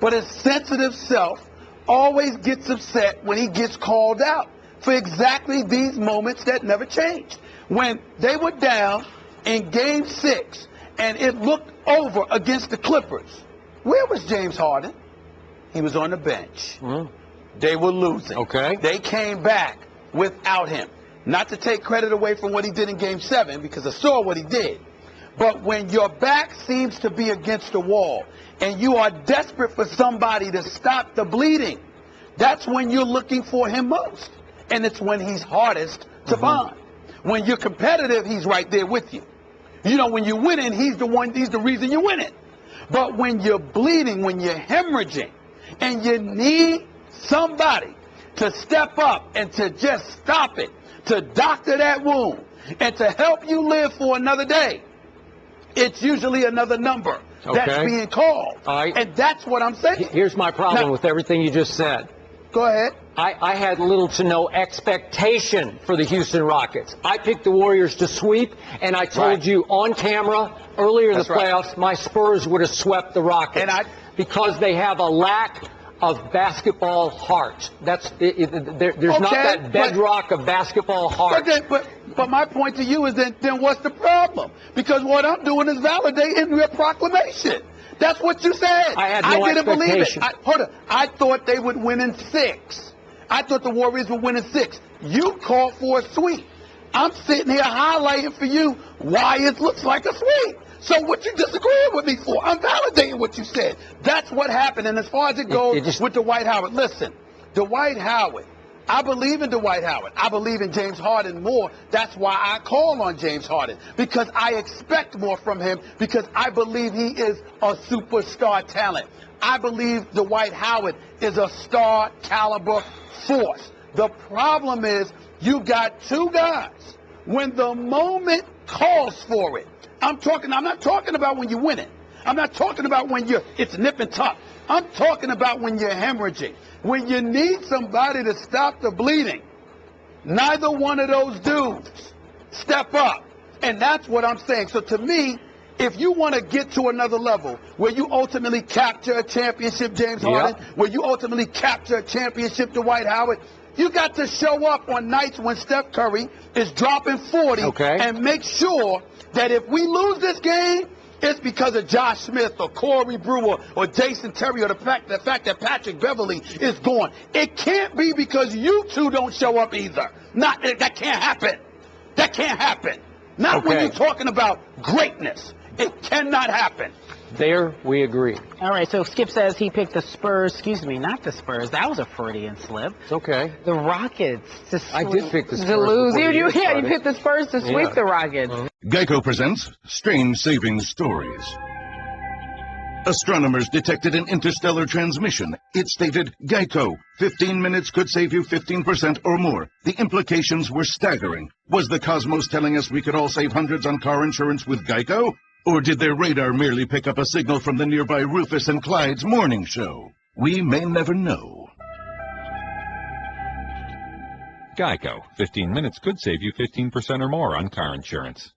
But his sensitive self always gets upset when he gets called out for exactly these moments that never change. When they were down in Game 6 and it looked over against the Clippers, where was James Harden? He was on the bench. They were losing. Okay. They came back without him. Not to take credit away from what he did in Game 7, because I saw what he did. But when your back seems to be against the wall and you are desperate for somebody to stop the bleeding, that's when you're looking for him most. And it's when he's hardest to find. When you're competitive, he's right there with you. You know, when you're winning, he's the reason you're winning. But when you're bleeding, when you're hemorrhaging, and you need somebody to step up and to just stop it, to doctor that wound, and to help you live for another day, it's usually another number that's being called. And that's what I'm saying. Here's my problem with everything you just said. Go ahead. I had little to no expectation for the Houston Rockets. I picked the Warriors to sweep, and I told you on camera earlier in the playoffs, my Spurs would have swept the Rockets because they have a lack of basketball heart. There's not that bedrock of basketball heart. But my point to you is then what's the problem? Because what I'm doing is validating your proclamation. That's what you said. I had no didn't believe it. expectation. Hold on. I thought they would win in 6. I thought the Warriors would win in 6. You called for a sweep. I'm sitting here highlighting for you why it looks like a sweep. So what you disagreeing with me for? I'm validating what you said. That's what happened. And as far as it goes with Dwight Howard, listen, Dwight Howard, I believe in Dwight Howard. I believe in James Harden more. That's why I call on James Harden, because I expect more from him, because I believe he is a superstar talent. I believe Dwight Howard is a star caliber force. The problem is you got two guys. When the moment calls for it, I'm not talking about when you win it. I'm not talking about when it's nip and tuck. I'm talking about when you're hemorrhaging. When you need somebody to stop the bleeding. Neither one of those dudes step up. And that's what I'm saying. So to me, if you want to get to another level where you ultimately capture a championship, James Harden, where you ultimately capture a championship, Dwight Howard, you got to show up on nights when Steph Curry is dropping 40 and make sure that if we lose this game, it's because of Josh Smith or Corey Brewer or Jason Terry or the fact that Patrick Beverly is gone. It can't be because you two don't show up either. That can't happen. That can't happen. Not when you're talking about greatness. It cannot happen. There we agree. All right, so Skip says he picked the Spurs. Excuse me, not the Spurs. That was a Freudian slip. It's okay. The Rockets to I did pick the Spurs to lose. You started. picked the Spurs to sweep the Rockets. Geico presents Strange Savings Stories. Astronomers detected an interstellar transmission. It stated, Geico, 15 minutes could save you 15% or more. The implications were staggering. Was the cosmos telling us we could all save hundreds on car insurance with Geico? Or did their radar merely pick up a signal from the nearby Rufus and Clyde's morning show? We may never know. Geico. 15 minutes could save you 15% or more on car insurance.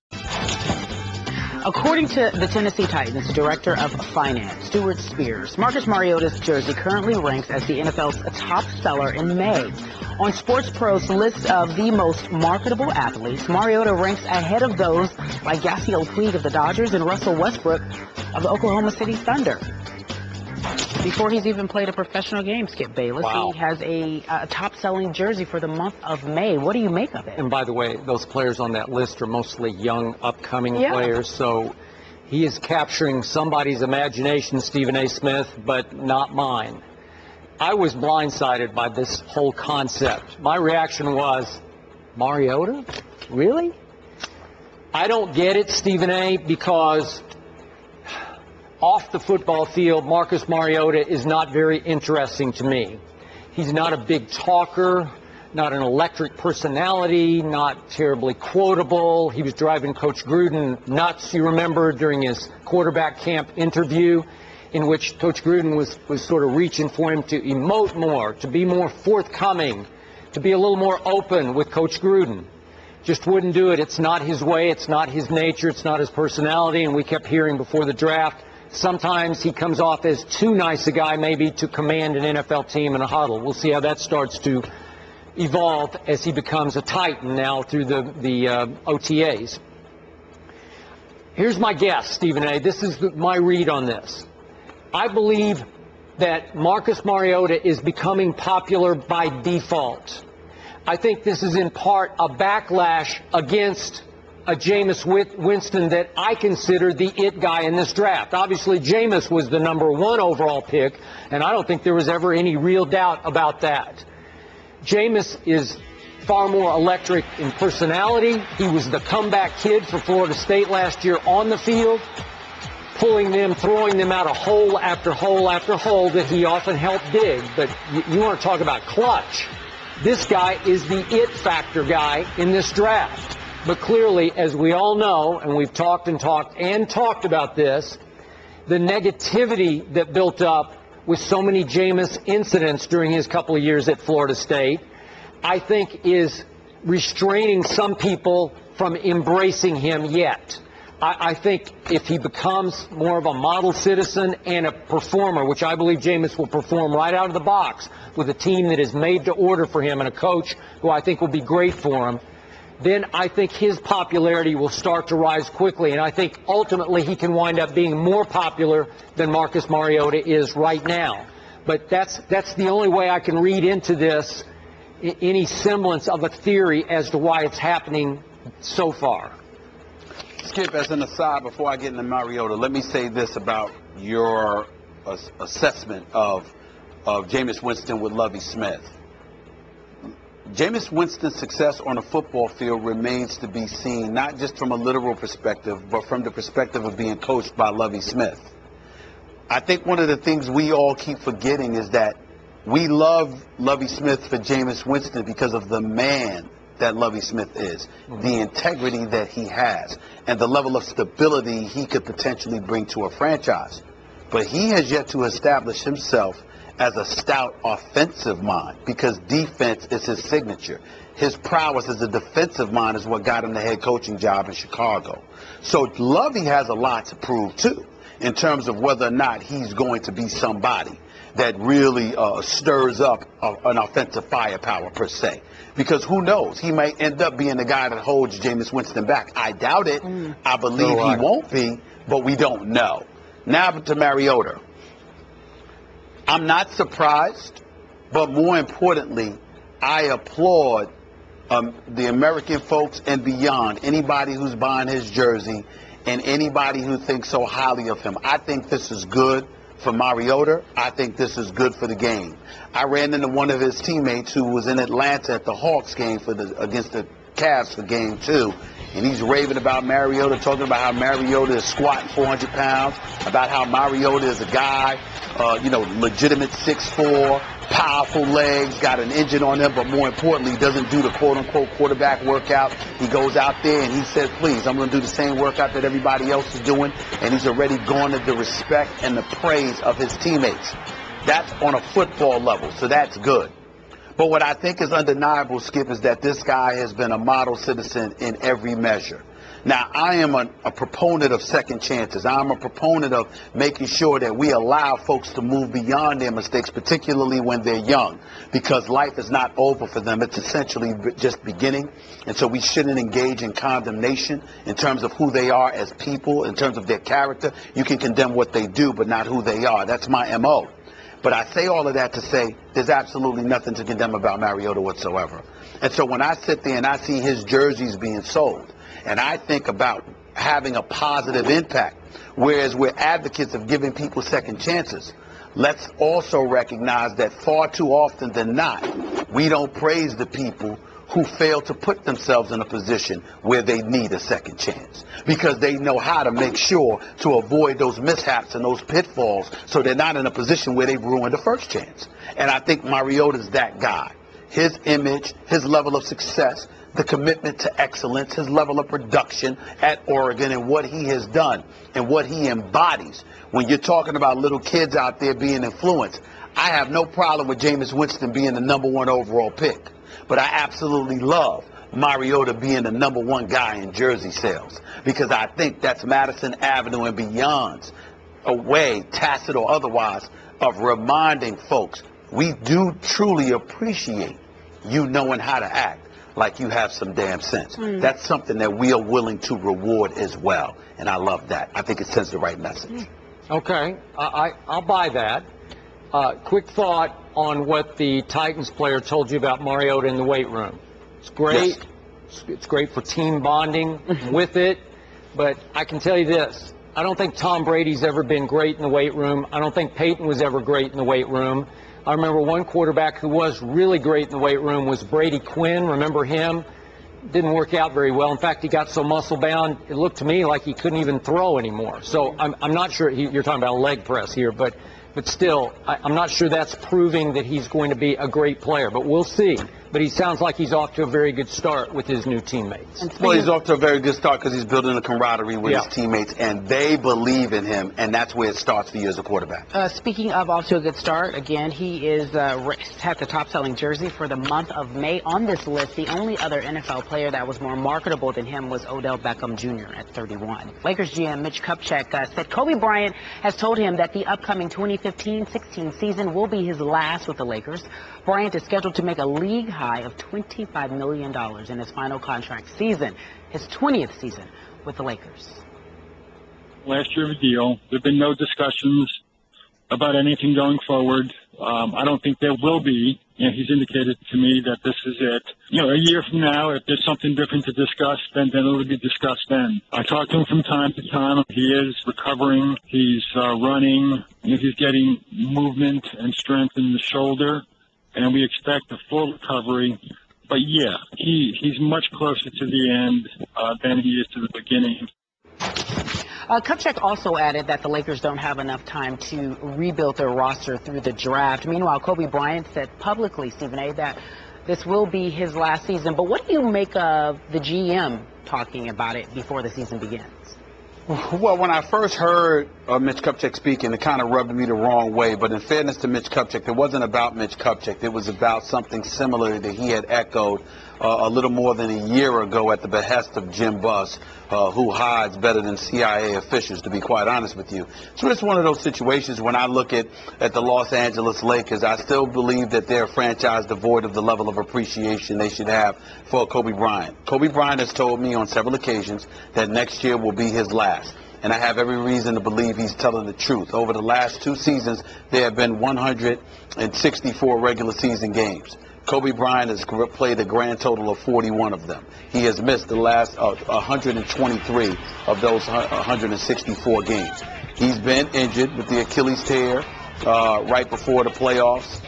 According to the Tennessee Titans Director of Finance, Stuart Spears, Marcus Mariota's jersey currently ranks as the NFL's top seller in May. On Sports Pro's list of the most marketable athletes, Mariota ranks ahead of those like Yasiel Puig of the Dodgers and Russell Westbrook of the Oklahoma City Thunder. Before he's even played a professional game, Skip Bayless, he has a top-selling jersey for the month of May. What do you make of it? And by the way, those players on that list are mostly young, upcoming players, so he is capturing somebody's imagination, Stephen A. Smith, but not mine. I was blindsided by this whole concept. My reaction was, Mariota? Really? I don't get it, Stephen A., because off the football field, Marcus Mariota is not very interesting to me. He's not a big talker, not an electric personality, not terribly quotable. He was driving Coach Gruden nuts, you remember, during his quarterback camp interview, in which Coach Gruden was sort of reaching for him to emote more, to be more forthcoming, to be a little more open with Coach Gruden. Just wouldn't do it. It's not his way. It's not his nature. It's not his personality. And we kept hearing before the draft, sometimes he comes off as too nice a guy maybe to command an NFL team in a huddle. We'll see how that starts to evolve as he becomes a Titan now through the OTAs. Here's my guess, Stephen A. This is my read on this. I believe that Marcus Mariota is becoming popular by default. I think this is in part a backlash against a Jameis Winston that I consider the it guy in this draft. Obviously, Jameis was the #1 overall pick, and I don't think there was ever any real doubt about that. Jameis is far more electric in personality. He was the comeback kid for Florida State last year on the field, pulling them, throwing them out of hole after hole after hole that he often helped dig. But you want to talk about clutch. This guy is the it factor guy in this draft. But clearly, as we all know, and we've talked about this, the negativity that built up with so many Jameis incidents during his couple of years at Florida State, I think is restraining some people from embracing him yet. I think if he becomes more of a model citizen and a performer, which I believe Jameis will perform right out of the box with a team that is made to order for him and a coach who I think will be great for him, then I think his popularity will start to rise quickly. And I think ultimately he can wind up being more popular than Marcus Mariota is right now. But that's the only way I can read into this any semblance of a theory as to why it's happening so far. Skip, as an aside, before I get into Mariota, let me say this about your assessment of Jameis Winston with Lovie Smith. Jameis Winston's success on the football field remains to be seen, not just from a literal perspective, but from the perspective of being coached by Lovie Smith. I think one of the things we all keep forgetting is that we love Lovie Smith for Jameis Winston because of the man that Lovie Smith is, the integrity that he has, and the level of stability he could potentially bring to a franchise. But he has yet to establish himself as a stout offensive mind, because defense is his signature. His prowess as a defensive mind is what got him the head coaching job in Chicago. So Lovie has a lot to prove, too, in terms of whether or not he's going to be somebody that really stirs up an offensive firepower, per se. Because who knows? He may end up being the guy that holds Jameis Winston back. I doubt it. I believe he won't be, but we don't know. Now to Mariota. I'm not surprised, but more importantly, I applaud the American folks and beyond, anybody who's buying his jersey and anybody who thinks so highly of him. I think this is good for Mariota. I think this is good for the game. I ran into one of his teammates who was in Atlanta at the Hawks game against the Cavs for game 2. And he's raving about Mariota, talking about how Mariota is squatting 400 pounds, about how Mariota is a guy, legitimate 6'4", powerful legs, got an engine on him, but more importantly, doesn't do the quote-unquote quarterback workout. He goes out there and he says, please, I'm going to do the same workout that everybody else is doing, and he's already garnered the respect and the praise of his teammates. That's on a football level, so that's good. But what I think is undeniable, Skip, is that this guy has been a model citizen in every measure. Now, I am a proponent of second chances. I'm a proponent of making sure that we allow folks to move beyond their mistakes, particularly when they're young, because life is not over for them. It's essentially just beginning. And so we shouldn't engage in condemnation in terms of who they are as people, in terms of their character. You can condemn what they do, but not who they are. That's my MO. But I say all of that to say there's absolutely nothing to condemn about Mariota whatsoever. And so when I sit there and I see his jerseys being sold, and I think about having a positive impact, whereas we're advocates of giving people second chances, let's also recognize that far too often than not, we don't praise the people who fail to put themselves in a position where they need a second chance, because they know how to make sure to avoid those mishaps and those pitfalls so they're not in a position where they've ruined the first chance. And I think Mariota's that guy. His image, his level of success, the commitment to excellence, his level of production at Oregon, and what he has done and what he embodies. When you're talking about little kids out there being influenced, I have no problem with Jameis Winston being the #1 overall pick. But I absolutely love Mariota being the #1 guy in jersey sales, because I think that's Madison Avenue and beyond a way, tacit or otherwise, of reminding folks we do truly appreciate you knowing how to act like you have some damn sense. That's something that we are willing to reward as well, and I love that. I think it sends the right message. Okay, I'll buy that. Quick thought on what the Titans player told you about Mariota in the weight room. It's great. Yes. It's great for team bonding with it. But I can tell you this. I don't think Tom Brady's ever been great in the weight room. I don't think Peyton was ever great in the weight room. I remember one quarterback who was really great in the weight room was Brady Quinn. Remember him? Didn't work out very well. In fact, he got so muscle bound, it looked to me like he couldn't even throw anymore. So I'm not sure you're talking about a leg press here, but still, I'm not sure that's proving that he's going to be a great player. But we'll see. But he sounds like he's off to a very good start with his new teammates. Well, he's off to a very good start because he's building a camaraderie with his teammates, and they believe in him, and that's where it starts for you as a quarterback. Speaking of off to a good start, again, he is had the top-selling jersey for the month of May on this list. The only other NFL player that was more marketable than him was Odell Beckham Jr. at 31. Lakers GM Mitch Kupchak said Kobe Bryant has told him that the upcoming 2015-16 season will be his last with the Lakers. Bryant is scheduled to make a league high of $25 million in his final contract season, his 20th season with the Lakers. Last year of a deal. There have been no discussions about anything going forward. I don't think there will be. He's indicated to me that this is it. A year from now, if there's something different to discuss, then it'll be discussed then. I talk to him from time to time. He is recovering. He's running. He's getting movement and strength in the shoulder. And we expect a full recovery. But, yeah, he's much closer to the end than he is to the beginning. Kupchak also added that the Lakers don't have enough time to rebuild their roster through the draft. Meanwhile, Kobe Bryant said publicly, Stephen A., that this will be his last season. But what do you make of the GM talking about it before the season begins? Well, when I first heard Mitch Kupchak speaking, it kind of rubbed me the wrong way. But in fairness to Mitch Kupchak, it wasn't about Mitch Kupchak. It was about something similar that he had echoed a little more than a year ago at the behest of Jim Buss, who hides better than CIA officials, to be quite honest with you. So it's one of those situations when I look at the Los Angeles Lakers, I still believe that they're a franchise devoid of the level of appreciation they should have for Kobe Bryant. Kobe Bryant has told me on several occasions that next year will be his last. And I have every reason to believe he's telling the truth. Over the last 2 seasons, there have been 164 regular season games. Kobe Bryant has played a grand total of 41 of them. He has missed the last 123 of those 164 games. He's been injured with the Achilles tear right before the playoffs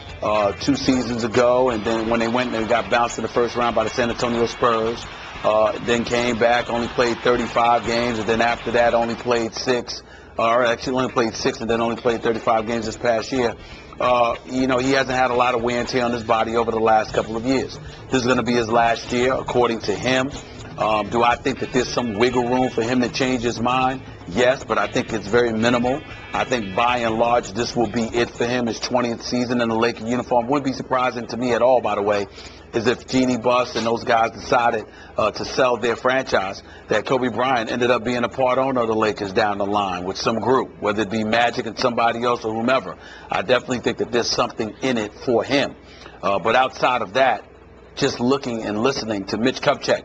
2 seasons ago, and then when they went and they got bounced in the first round by the San Antonio Spurs, then came back, only played 35 games, and then after that only played 6, or actually only played 6 and then only played 35 games this past year. He hasn't had a lot of wear and tear on his body over the last couple of years. This is going to be his last year, according to him. Do I think that there's some wiggle room for him to change his mind? Yes, but I think it's very minimal. I think by and large this will be it for him, his 20th season in the Laker uniform. Wouldn't be surprising to me at all, by the way, is if Jeannie Buss and those guys decided to sell their franchise, that Kobe Bryant ended up being a part owner of the Lakers down the line with some group, whether it be Magic and somebody else or whomever. I definitely think that there's something in it for him. But outside of that, just looking and listening to Mitch Kupchak,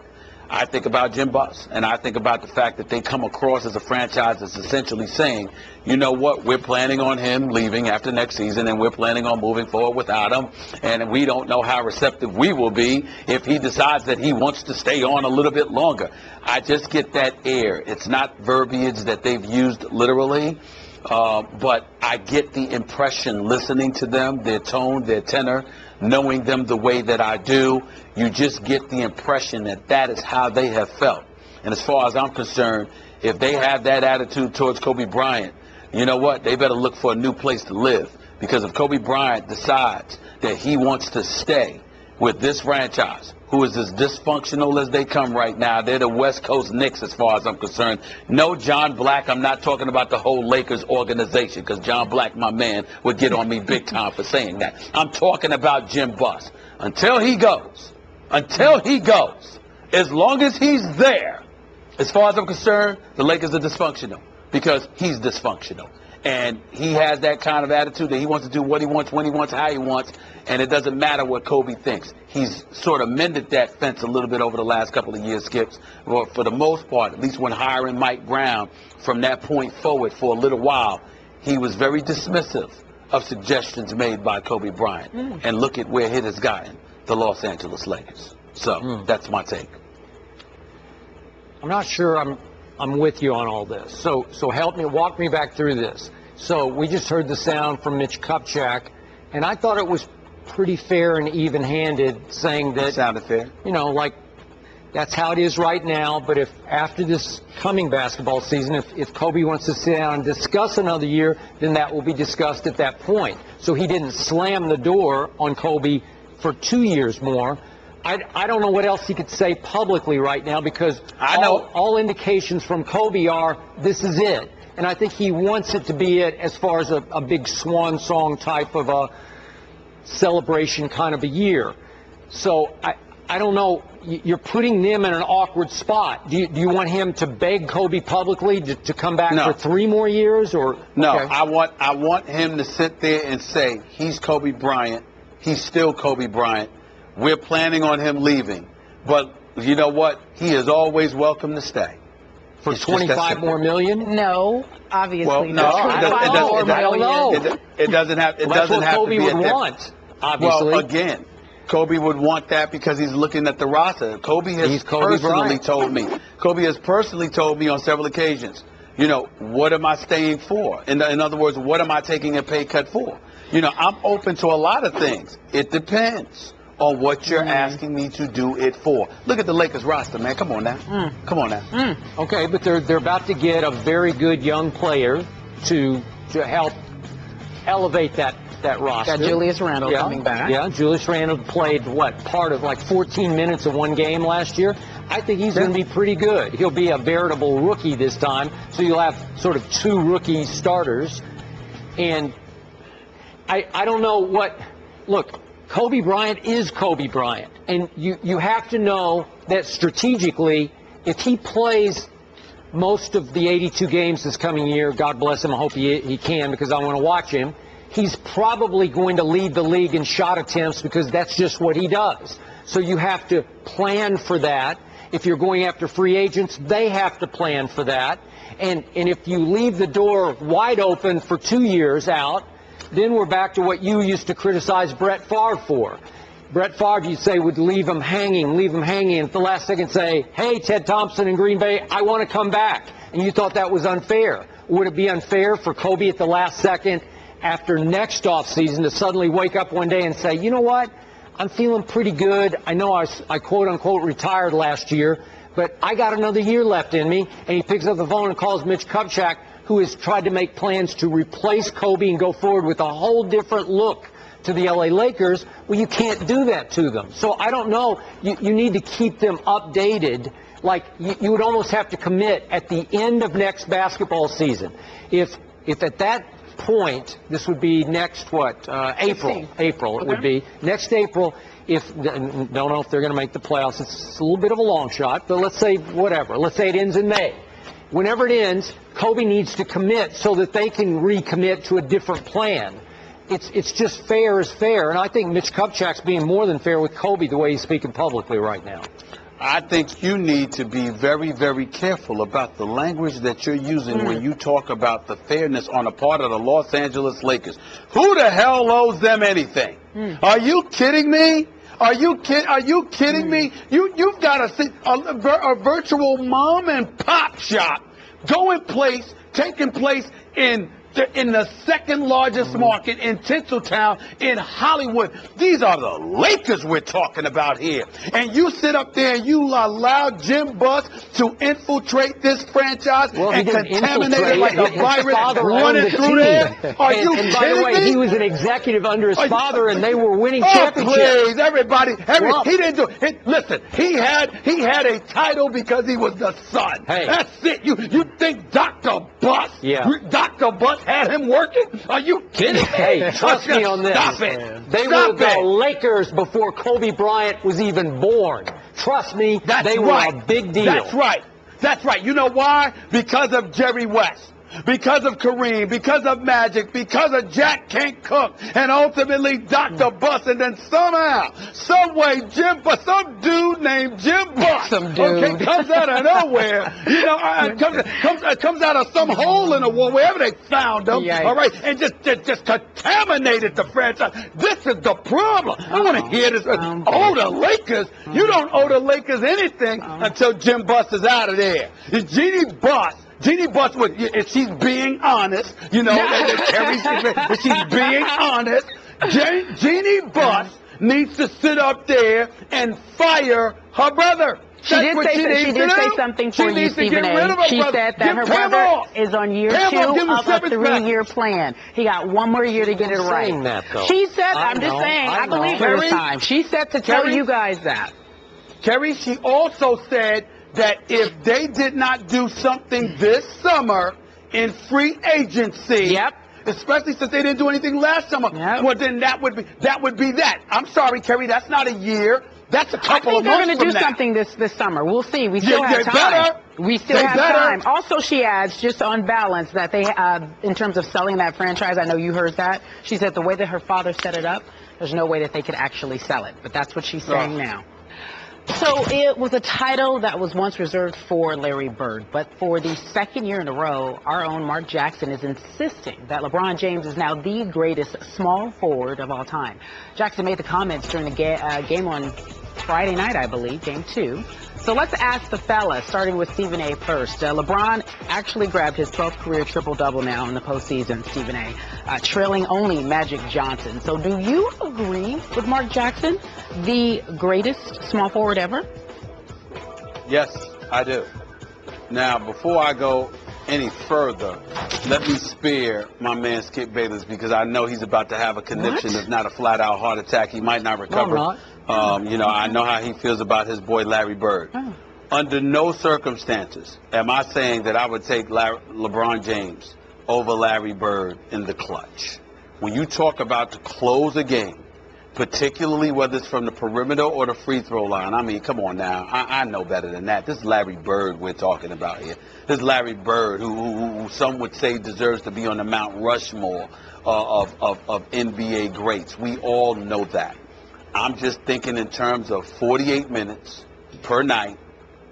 I think about Jim Buss, and I think about the fact that they come across as a franchise that's essentially saying, you know what, we're planning on him leaving after next season, and we're planning on moving forward without him, and we don't know how receptive we will be if he decides that he wants to stay on a little bit longer. I just get that air. It's not verbiage that they've used literally, but I get the impression listening to them, their tone, their tenor, knowing them the way that I do, you just get the impression that that is how they have felt. And as far as I'm concerned, if they have that attitude towards Kobe Bryant, you know what? They better look for a new place to live. Because if Kobe Bryant decides that he wants to stay with this franchise, who is as dysfunctional as they come right now, they're the West Coast Knicks as far as I'm concerned. No John Black, I'm not talking about the whole Lakers organization, because John Black, my man, would get on me big time for saying that. I'm talking about Jim Buss. Until he goes, as long as he's there, as far as I'm concerned, the Lakers are dysfunctional, because he's dysfunctional. And he has that kind of attitude that he wants to do what he wants, when he wants, how he wants, and it doesn't matter what Kobe thinks. He's sort of mended that fence a little bit over the last couple of years, Skips. Well, for the most part, at least when hiring Mike Brown, from that point forward for a little while, he was very dismissive of suggestions made by Kobe Bryant. And look at where it has gotten the Los Angeles Lakers. So that's my take. I'm not sure I'm I'm with you on all this. So help me, walk me back through this. So we just heard the sound from Mitch Kupchak, and I thought it was pretty fair and even-handed, saying that, sounded fair. Like, that's how it is right now, but if after this coming basketball season, if Kobe wants to sit down and discuss another year, then that will be discussed at that point. So he didn't slam the door on Kobe for 2 years more. I don't know what else he could say publicly right now, because all indications from Kobe are this is it. And I think he wants it to be it as far as a big swan song type of a celebration kind of a year. So I don't know. You're putting them in an awkward spot. Do you want him to beg Kobe publicly to come back for 3 more years? Or no? Okay. I want him to sit there and say he's Kobe Bryant. He's still Kobe Bryant. We're planning on him leaving, but you know what? He is always welcome to stay. For $25 more million? No, obviously. Well, no, I don't know. It doesn't have. It That's doesn't what have Kobe to be would at want. Obviously. Well, again, Kobe would want that because he's looking at the roster. Kobe has personally told me. Kobe has personally told me on several occasions. What am I staying for? In other words, what am I taking a pay cut for? I'm open to a lot of things. It depends on what you're asking me to do it for. Look at the Lakers roster, man. Come on now. Come on now. Okay, but they're about to get a very good young player to help elevate that roster. Got Julius Randle coming back. Yeah, Julius Randle played, part of 14 minutes of one game last year. I think he's going to be pretty good. He'll be a veritable rookie this time, so you'll have sort of 2 rookie starters. And I don't know what... Look, Kobe Bryant is Kobe Bryant. And you have to know that strategically, if he plays most of the 82 games this coming year, God bless him, I hope he can, because I want to watch him, he's probably going to lead the league in shot attempts because that's just what he does. So you have to plan for that. If you're going after free agents, they have to plan for that. And if you leave the door wide open for 2 years out, then we're back to what you used to criticize Brett Favre for. Brett Favre, you say, would leave him hanging, and at the last second say, hey, Ted Thompson in Green Bay, I want to come back. And you thought that was unfair. Would it be unfair for Kobe at the last second after next offseason to suddenly wake up one day and say, you know what, I'm feeling pretty good. I know I quote-unquote retired last year, but I got another year left in me. And he picks up the phone and calls Mitch Kupchak, who has tried to make plans to replace Kobe and go forward with a whole different look to the LA Lakers. Well, you can't do that to them. So I don't know. You need to keep them updated. Like, you would almost have to commit at the end of next basketball season. If at that point, this would be next, April. April it would be. Next April, don't know if they're going to make the playoffs. It's a little bit of a long shot, but let's say whatever. Let's say it ends in May. Whenever it ends, Kobe needs to commit so that they can recommit to a different plan. It's just fair is fair, and I think Mitch Kupchak's being more than fair with Kobe the way he's speaking publicly right now. I think you need to be very, very careful about the language that you're using when you talk about the fairness on a part of the Los Angeles Lakers. Who the hell owes them anything? Are you kidding me? Are you kidding me? You've got a virtual mom and pop shop taking place in the second largest market in Tinseltown in Hollywood. These are the Lakers we're talking about here. And you sit up there and you allow Jim Buss to infiltrate this franchise and contaminate it like a virus running through there? Are you kidding me? By the way, he was an executive under his father, and they were winning championships. Please, everybody, he didn't do it. Listen, he had a title because he was the son. Hey. That's it. You think Dr. Buss? Yeah. Dr. Buss had him working? Are you kidding me? Hey, trust me on this. Stop it. They were the Lakers before Kobe Bryant was even born. Trust me, they were a big deal. That's right. You know why? Because of Jerry West. because of Kareem, because of Magic, because of Jack Can't Cook, and ultimately Dr. Bus, and then somehow, some way, some dude named Jim Bus, okay, comes out of nowhere, you know, comes out of some hole in the wall, wherever they found him, all right, and just contaminated the franchise. This is the problem. I want to hear this. Oh, the Lakers. You don't owe the Lakers anything until Jim Bus is out of there. Jeannie Bus, if she's being honest, you know, if she's being honest, Jeannie Bus needs to sit up there and fire her brother. She did say something for you, Stephen A. She said that her brother is on year 2 of a 3-year plan. He got one more year to get it right. She said, I'm just saying, I believe her this time. She said to tell you guys that. Kerry, she also said that if they did not do something this summer in free agency, especially since they didn't do anything last summer, well, then that would be that. I'm sorry, Kerry, that's not a year. That's a couple of months from now. I think they're going to do something this summer. We'll see. We still have time. We still have time. Also, she adds, just on balance, that they, in terms of selling that franchise, I know you heard that. She said the way that her father set it up, there's no way that they could actually sell it. But that's what she's saying now. So it was a title that was once reserved for Larry Bird, but for the second year in a row, our own Mark Jackson is insisting that LeBron James is now the greatest small forward of all time. Jackson made the comments during the game on Friday night, I believe, game 2. So let's ask the fellas, starting with Stephen A. first. LeBron actually grabbed his 12th career triple-double now in the postseason, Stephen A., trailing only Magic Johnson. So do you agree with Mark Jackson, the greatest small forward ever? Yes, I do. Now, before I go any further, let me spare my man Skip Bayless, because I know he's about to have a conniption, if not a flat-out heart attack. He might not recover. No, I'm not. You know, I know how he feels about his boy Larry Bird. Under no circumstances am I saying that I would take LeBron James over Larry Bird in the clutch. When you talk about to close a game, particularly whether it's from the perimeter or the free throw line, I mean, come on now. I know better than that. This is Larry Bird we're talking about here. This is Larry Bird, who some would say deserves to be on the Mount Rushmore of NBA greats. We all know that. I'm just thinking in terms of 48 minutes per night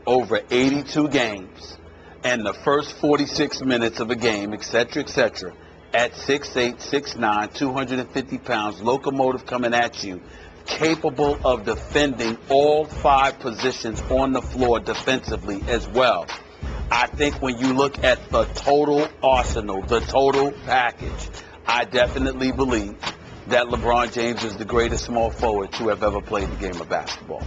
over 82 games, and the first 46 minutes of a game, et cetera, at 6'8", 6'9", 250 pounds, locomotive coming at you, capable of defending all 5 positions on the floor defensively as well. I think when you look at the total arsenal, the total package, I definitely believe that LeBron James is the greatest small forward to have ever played the game of basketball.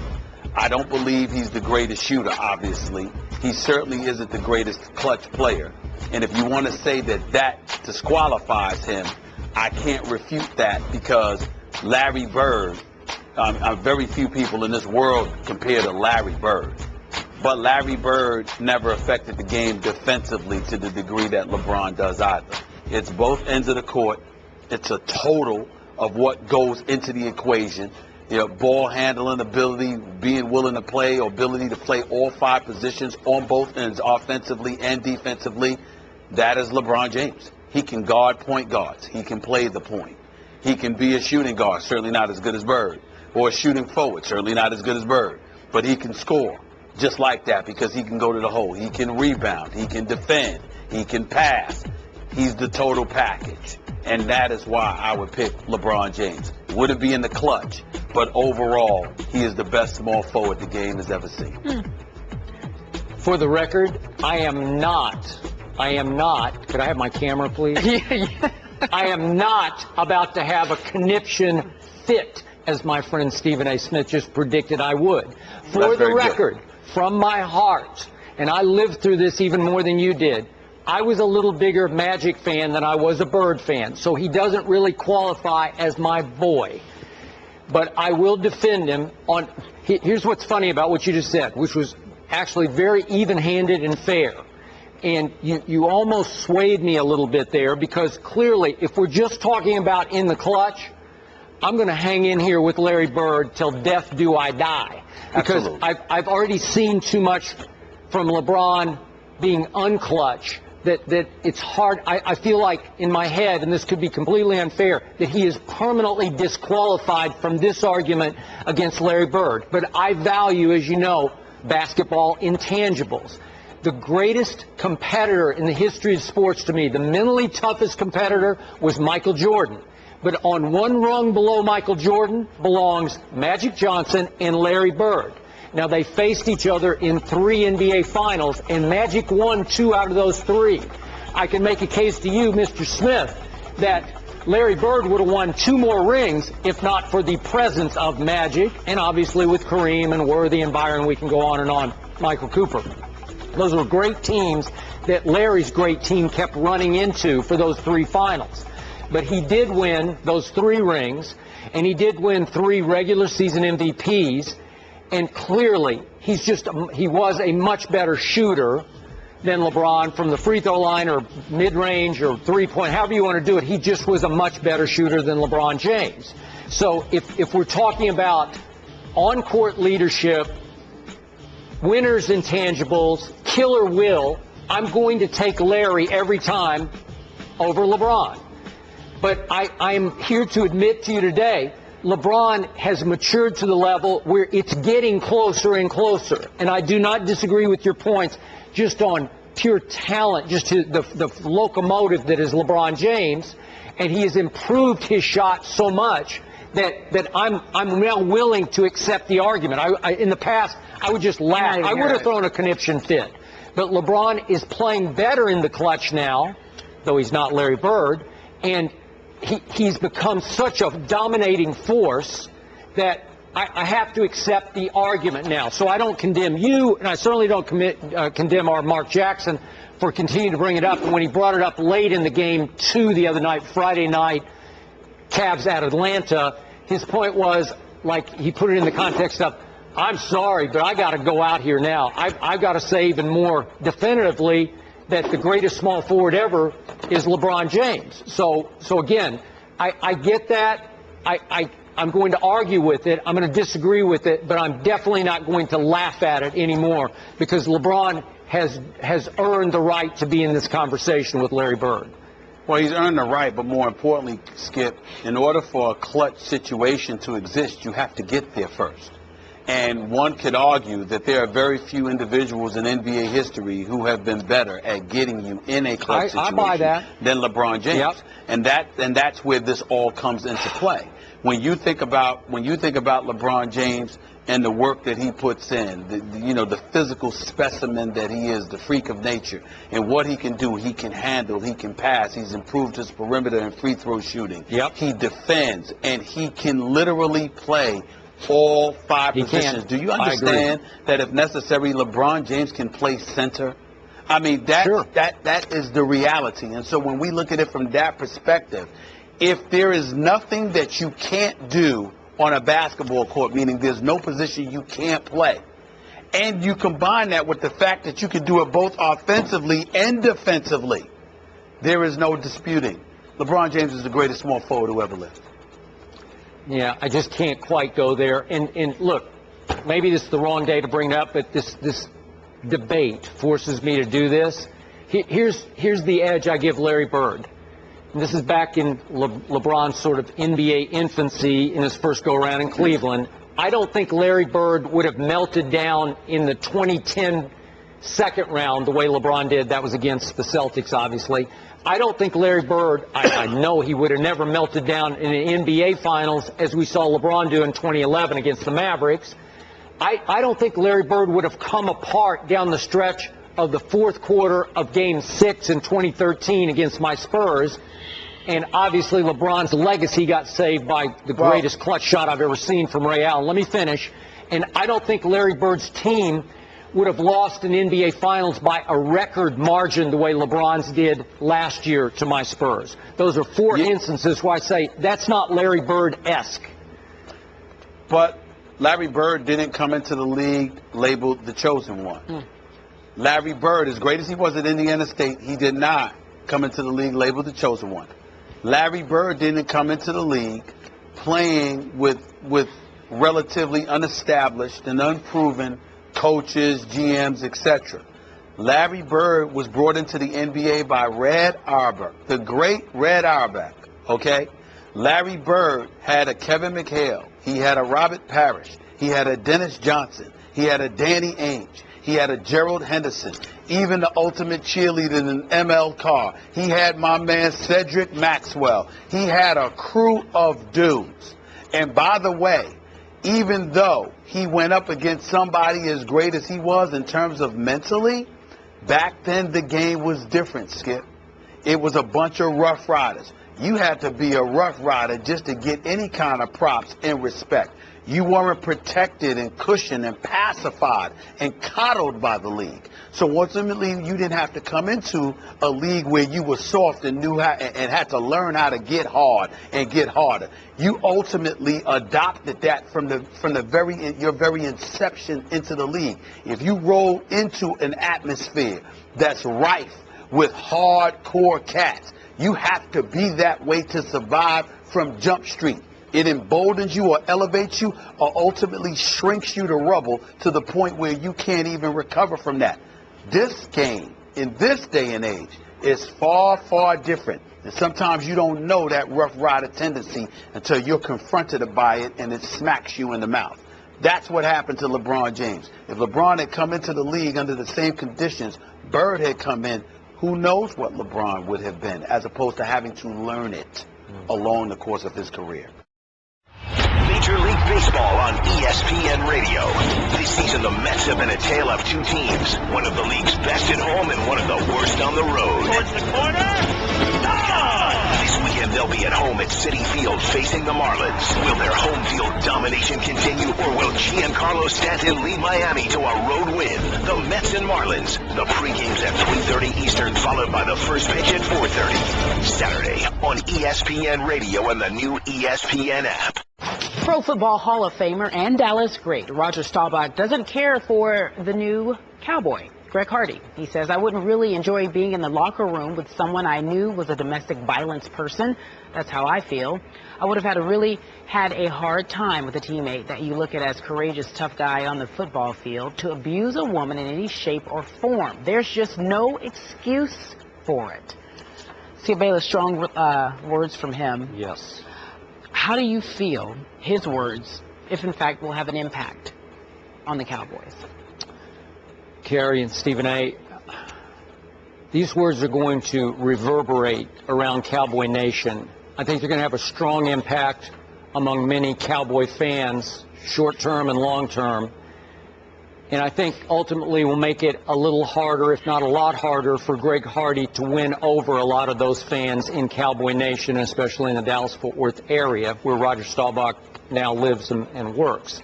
I don't believe he's the greatest shooter, obviously. He certainly isn't the greatest clutch player. And if you want to say that that disqualifies him, I can't refute that, because Larry Bird, very few people in this world compare to Larry Bird. But Larry Bird never affected the game defensively to the degree that LeBron does either. It's both ends of the court. It's a total of what goes into the equation. You know, ball handling ability, being willing to play, or ability to play all 5 positions on both ends, offensively and defensively. That is LeBron James. He can guard point guards. He can play the point. He can be a shooting guard, certainly not as good as Bird, or a shooting forward, certainly not as good as Bird. But he can score just like that, because he can go to the hole. He can rebound. He can defend. He can pass. He's the total package. And that is why I would pick LeBron James. Wouldn't be in the clutch, but overall, he is the best small forward the game has ever seen. For the record, I am not, could I have my camera, please? I am not about to have a conniption fit, as my friend Stephen A. Smith just predicted I would. For the record, from my heart, and I lived through this even more than you did, I was a little bigger Magic fan than I was a Bird fan, so he doesn't really qualify as my boy. But I will defend him on... Here's what's funny about what you just said, which was actually very even-handed and fair. And you almost swayed me a little bit there, because clearly, if we're just talking about in the clutch, I'm going to hang in here with Larry Bird till death do I die. Because I've already seen too much from LeBron being unclutch that it's hard. I feel like in my head, and this could be completely unfair, that he is permanently disqualified from this argument against Larry Bird. But I value, as you know, basketball intangibles. The greatest competitor in the history of sports to me, the mentally toughest competitor, was Michael Jordan. But on one rung below Michael Jordan belongs Magic Johnson and Larry Bird. Now, they faced each other in 3 NBA Finals, and Magic won 2 out of those 3. I can make a case to you, Mr. Smith, that Larry Bird would have won 2 more rings if not for the presence of Magic, and obviously with Kareem and Worthy and Byron, we can go on and on, Michael Cooper. Those were great teams that Larry's great team kept running into for those 3 finals. But he did win those 3 rings, and he did win 3 regular season MVPs. And clearly, he was a much better shooter than LeBron from the free throw line or mid-range or three-point, however you want to do it. He just was a much better shooter than LeBron James. So if we're talking about on-court leadership, winners intangibles, killer will, I'm going to take Larry every time over LeBron. But I'm here to admit to you today, LeBron has matured to the level where it's getting closer and closer. And I do not disagree with your points just on pure talent, just the locomotive that is LeBron James. And he has improved his shot so much that I'm now willing to accept the argument. In the past, I would just laugh. I would have thrown a conniption fit. But LeBron is playing better in the clutch now, though he's not Larry Bird. And he's become such a dominating force that I have to accept the argument now. So I don't condemn you, and I certainly don't condemn our Mark Jackson for continuing to bring it up. And when he brought it up late in the game 2 the other night, Friday night, Cavs at Atlanta, his point was, like, he put it in the context of, I'm sorry, but I got to go out here now. I've got to say even more definitively that the greatest small forward ever is LeBron James. So again, I get that. I'm going to argue with it. I'm going to disagree with it, but I'm definitely not going to laugh at it anymore because LeBron has earned the right to be in this conversation with Larry Bird. Well, he's earned the right, but more importantly, Skip, in order for a clutch situation to exist, you have to get there first. And one could argue that there are very few individuals in NBA history who have been better at getting you in a clutch situation than LeBron James. Yep. And that's where this all comes into play. When you think about LeBron James and the work that he puts in, the physical specimen that he is, the freak of nature, and what he can do, he can handle, he can pass, he's improved his perimeter and free throw shooting. Yep. He defends, and he can literally play all 5 positions. Do you understand that if necessary, LeBron James can play center? I mean, that is the reality. And so when we look at it from that perspective, if there is nothing that you can't do on a basketball court, meaning there's no position you can't play, and you combine that with the fact that you can do it both offensively and defensively, there is no disputing. LeBron James is the greatest small forward who ever lived. Yeah, I just can't quite go there. And look, maybe this is the wrong day to bring it up, but this debate forces me to do this. Here's the edge I give Larry Bird. And this is back in LeBron's sort of NBA infancy in his first go-around in Cleveland. I don't think Larry Bird would have melted down in the 2010 second round the way LeBron did. That was against the Celtics, obviously. I don't think Larry Bird, I know he would have never melted down in an NBA Finals as we saw LeBron do in 2011 against the Mavericks. I don't think Larry Bird would have come apart down the stretch of the fourth quarter of Game 6 in 2013 against my Spurs. And obviously LeBron's legacy got saved by the greatest clutch shot I've ever seen from Ray Allen. Let me finish. And I don't think Larry Bird's team would have lost an NBA Finals by a record margin the way LeBron's did last year to my Spurs. Those are 4 instances where I say that's not Larry Bird-esque. But Larry Bird didn't come into the league labeled the chosen one. Larry Bird, as great as he was at Indiana State, he did not come into the league labeled the chosen one. Larry Bird didn't come into the league playing with relatively unestablished and unproven coaches, GMs, etc. Larry Bird was brought into the NBA by Red Auerbach, the great Red Auerbach, okay? Larry Bird had a Kevin McHale. He had a Robert Parrish. He had a Dennis Johnson. He had a Danny Ainge. He had a Gerald Henderson. Even the ultimate cheerleader in ML Carr. He had my man Cedric Maxwell. He had a crew of dudes. And by the way, even though he went up against somebody as great as he was in terms of mentally, back then the game was different, Skip. It was a bunch of rough riders. You had to be a rough rider just to get any kind of props and respect. You weren't protected and cushioned and pacified and coddled by the league. So ultimately, you didn't have to come into a league where you were soft and knew how and had to learn how to get hard and get harder. You ultimately adopted that from your very inception into the league. If you roll into an atmosphere that's rife with hardcore cats, you have to be that way to survive from Jump Street. It emboldens you or elevates you or ultimately shrinks you to rubble to the point where you can't even recover from that. This game, in this day and age, is far, far different. And sometimes you don't know that rough rider tendency until you're confronted by it and it smacks you in the mouth. That's what happened to LeBron James. If LeBron had come into the league under the same conditions Bird had come in, who knows what LeBron would have been, as opposed to having to learn it along the course of his career. Major League Baseball on ESPN Radio. This season, the Mets have been a tale of two teams. One of the league's best at home and one of the worst on the road. Towards the corner. This weekend, they'll be at home at Citi Field facing the Marlins. Will their home field domination continue, or will Giancarlo Stanton lead Miami to a road win? The Mets and Marlins. The pregame's at 3:30 Eastern, followed by the first pitch at 4:30. Saturday on ESPN Radio and the new ESPN app. Pro Football Hall of Famer and Dallas great Roger Staubach doesn't care for the new Cowboy, Greg Hardy. He says, I wouldn't really enjoy being in the locker room with someone I knew was a domestic violence person. That's how I feel. I would have had a hard time with a teammate that you look at as courageous, tough guy on the football field to abuse a woman in any shape or form. There's just no excuse for it. See, Bayless, strong words from him. Yes. How do you feel his words, if in fact, will have an impact on the Cowboys? Carrie and Stephen A., these words are going to reverberate around Cowboy Nation. I think they're going to have a strong impact among many Cowboy fans, short-term and long-term. And I think ultimately will make it a little harder, if not a lot harder, for Greg Hardy to win over a lot of those fans in Cowboy Nation, especially in the Dallas-Fort Worth area where Roger Staubach now lives and works.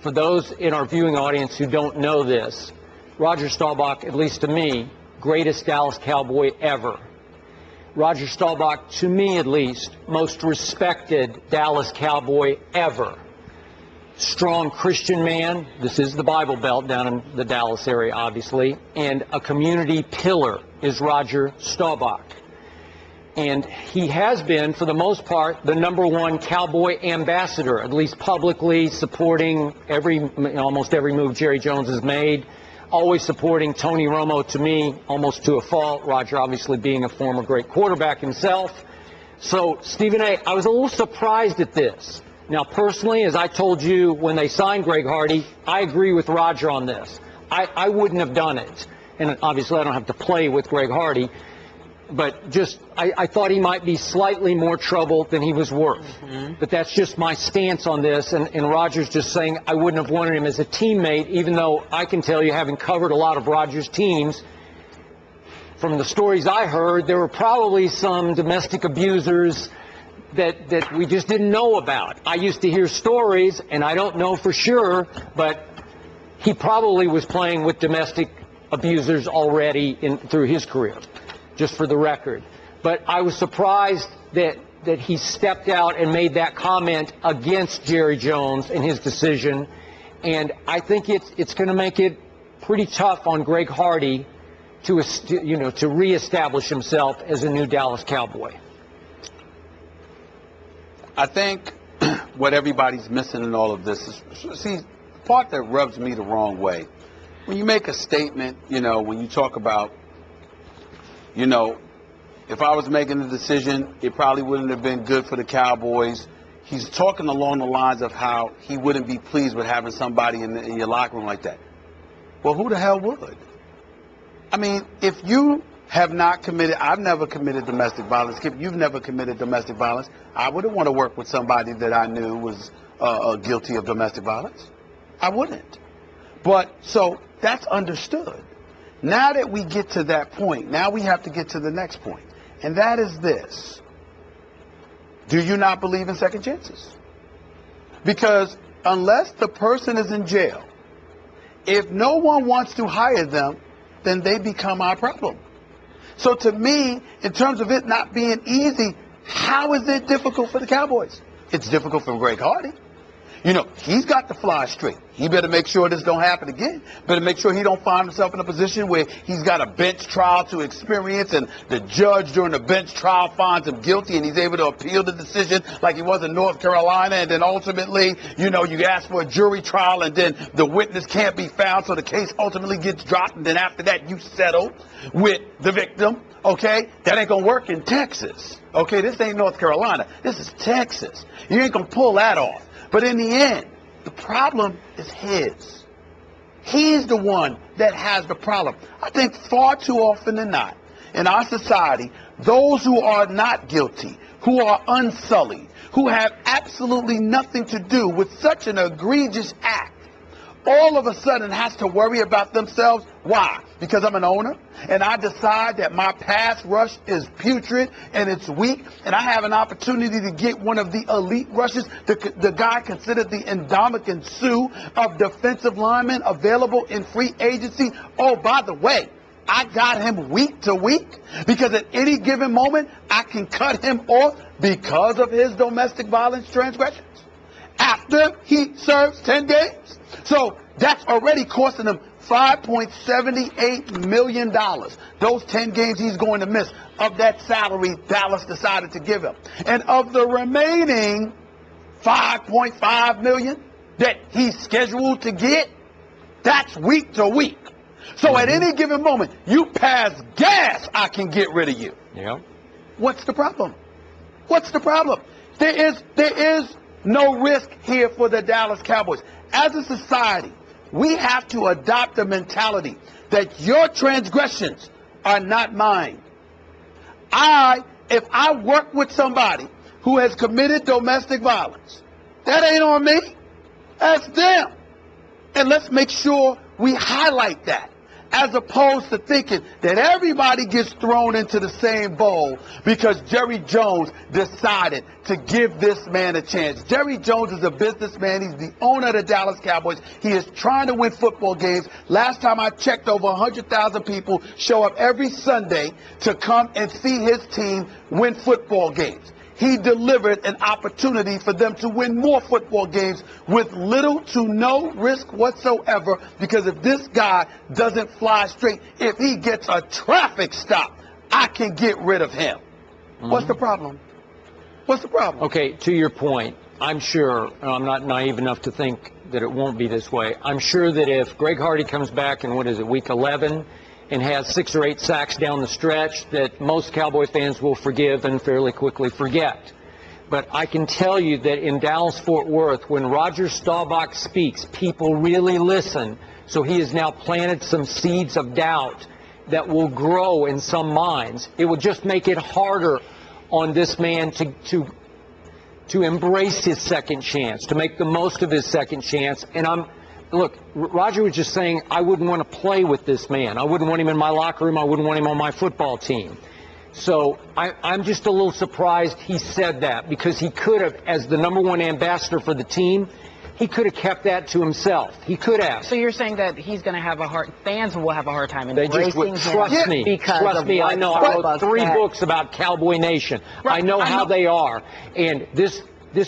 For those in our viewing audience who don't know this, Roger Staubach, at least to me, greatest Dallas Cowboy ever. Roger Staubach, to me at least, most respected Dallas Cowboy ever. Strong Christian man. This is the Bible Belt down in the Dallas area, obviously. And a community pillar is Roger Staubach. And he has been, for the most part, the #1 Cowboy ambassador, at least publicly supporting almost every move Jerry Jones has made. Always supporting Tony Romo, to me, almost to a fault. Roger obviously being a former great quarterback himself. So, Stephen A., I was a little surprised at this. Now, personally, as I told you when they signed Greg Hardy, I agree with Roger on this. I wouldn't have done it. And obviously, I don't have to play with Greg Hardy. But just, I thought he might be slightly more trouble than he was worth. Mm-hmm. But that's just my stance on this. And Roger's just saying I wouldn't have wanted him as a teammate, even though I can tell you, having covered a lot of Roger's teams, from the stories I heard, there were probably some domestic abusers that we just didn't know about. I used to hear stories, and I don't know for sure, but he probably was playing with domestic abusers already through his career, just for the record. But I was surprised that he stepped out and made that comment against Jerry Jones and his decision, and I think it's going to make it pretty tough on Greg Hardy to reestablish himself as a new Dallas Cowboy. I think what everybody's missing in all of this is, see, the part that rubs me the wrong way when you make a statement, when you talk about, if I was making the decision, it probably wouldn't have been good for the Cowboys. He's talking along the lines of how he wouldn't be pleased with having somebody in your locker room like that. Well, who the hell would? I mean, if you have not committed, I've never committed domestic violence. Skip, you've never committed domestic violence. I wouldn't want to work with somebody that I knew was guilty of domestic violence. I wouldn't. But so that's understood. Now that we get to that point, now we have to get to the next point. And that is this. Do you not believe in second chances? Because unless the person is in jail, if no one wants to hire them, then they become our problem. So to me, in terms of it not being easy, how is it difficult for the Cowboys? It's difficult for Greg Hardy. He's got to fly straight. He better make sure this don't happen again. Better make sure he don't find himself in a position where he's got a bench trial to experience and the judge during the bench trial finds him guilty and he's able to appeal the decision like he was in North Carolina, and then ultimately, you ask for a jury trial and then the witness can't be found, so the case ultimately gets dropped, and then after that you settle with the victim. Okay? That ain't gonna work in Texas. Okay? This ain't North Carolina. This is Texas. You ain't gonna pull that off. But in the end, the problem is his. He's the one that has the problem. I think far too often than not, in our society, those who are not guilty, who are unsullied, who have absolutely nothing to do with such an egregious act, all of a sudden has to worry about themselves. Why? Because I'm an owner and I decide that my pass rush is putrid and it's weak, and I have an opportunity to get one of the elite rushes, the guy considered the Ndamukong Suh of defensive linemen available in free agency. Oh, by the way, I got him week to week because at any given moment I can cut him off because of his domestic violence transgressions after he serves 10 games. So that's already costing him $5.78 million. Those 10 games he's going to miss of that salary Dallas decided to give him. And of the remaining $5.5 million that he's scheduled to get, that's week to week. So at any given moment, you pass gas, I can get rid of you. Yeah. What's the problem? What's the problem? There is no risk here for the Dallas Cowboys. As a society, we have to adopt the mentality that your transgressions are not mine. If I work with somebody who has committed domestic violence, that ain't on me. That's them. And let's make sure we highlight that, as opposed to thinking that everybody gets thrown into the same bowl because Jerry Jones decided to give this man a chance. Jerry Jones is a businessman. He's the owner of the Dallas Cowboys. He is trying to win football games. Last time I checked, over 100,000 people show up every Sunday to come and see his team win football games. He delivered an opportunity for them to win more football games with little to no risk whatsoever, because if this guy doesn't fly straight, if he gets a traffic stop, I can get rid of him. What's the problem? What's the problem? Okay, to your point, I'm sure, and I'm not naive enough to think that it won't be this way. I'm sure that if Greg Hardy comes back in, week 11, and has 6 or 8 sacks down the stretch, that most Cowboy fans will forgive and fairly quickly forget. But I can tell you that in Dallas-Fort Worth, when Roger Staubach speaks, people really listen. So he has now planted some seeds of doubt that will grow in some minds. It will just make it harder on this man to embrace his second chance, to make the most of his second chance. And look, Roger was just saying, I wouldn't want to play with this man. I wouldn't want him in my locker room. I wouldn't want him on my football team. So I'm just a little surprised he said that, because he could have, as the #1 ambassador for the team, he could have kept that to himself. He could have. So you're saying that he's going to have fans will have a hard time They embracing just would trust me. Trust me. I know. I wrote 3 books about Cowboy Nation. Right. I know how they are. And this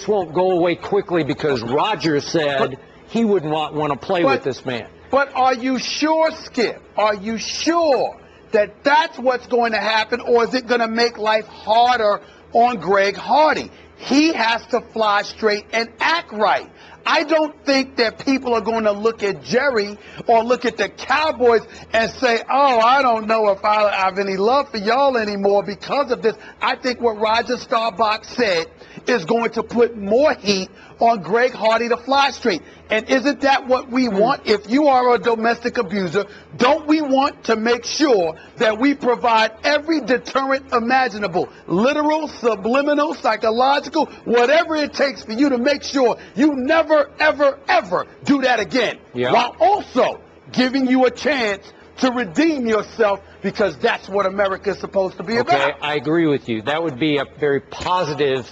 won't go away quickly, because Roger said he wouldn't want to play with this man. But are you sure, Skip? Are you sure that that's what's going to happen, or is it going to make life harder on Greg Hardy. He has to fly straight and act right. I don't think that people are going to look at Jerry or look at the Cowboys and say, oh, I don't know if I have any love for y'all anymore because of this. I think what Roger Staubach said is going to put more heat on Greg Hardy to fly straight. And isn't that what we want? If you are a domestic abuser, don't we want to make sure that we provide every deterrent imaginable, literal, subliminal, psychological, whatever it takes for you to make sure you never, ever, ever do that again, while also giving you a chance to redeem yourself, because that's what America is supposed to be about. Okay, I agree with you. That would be a very positive,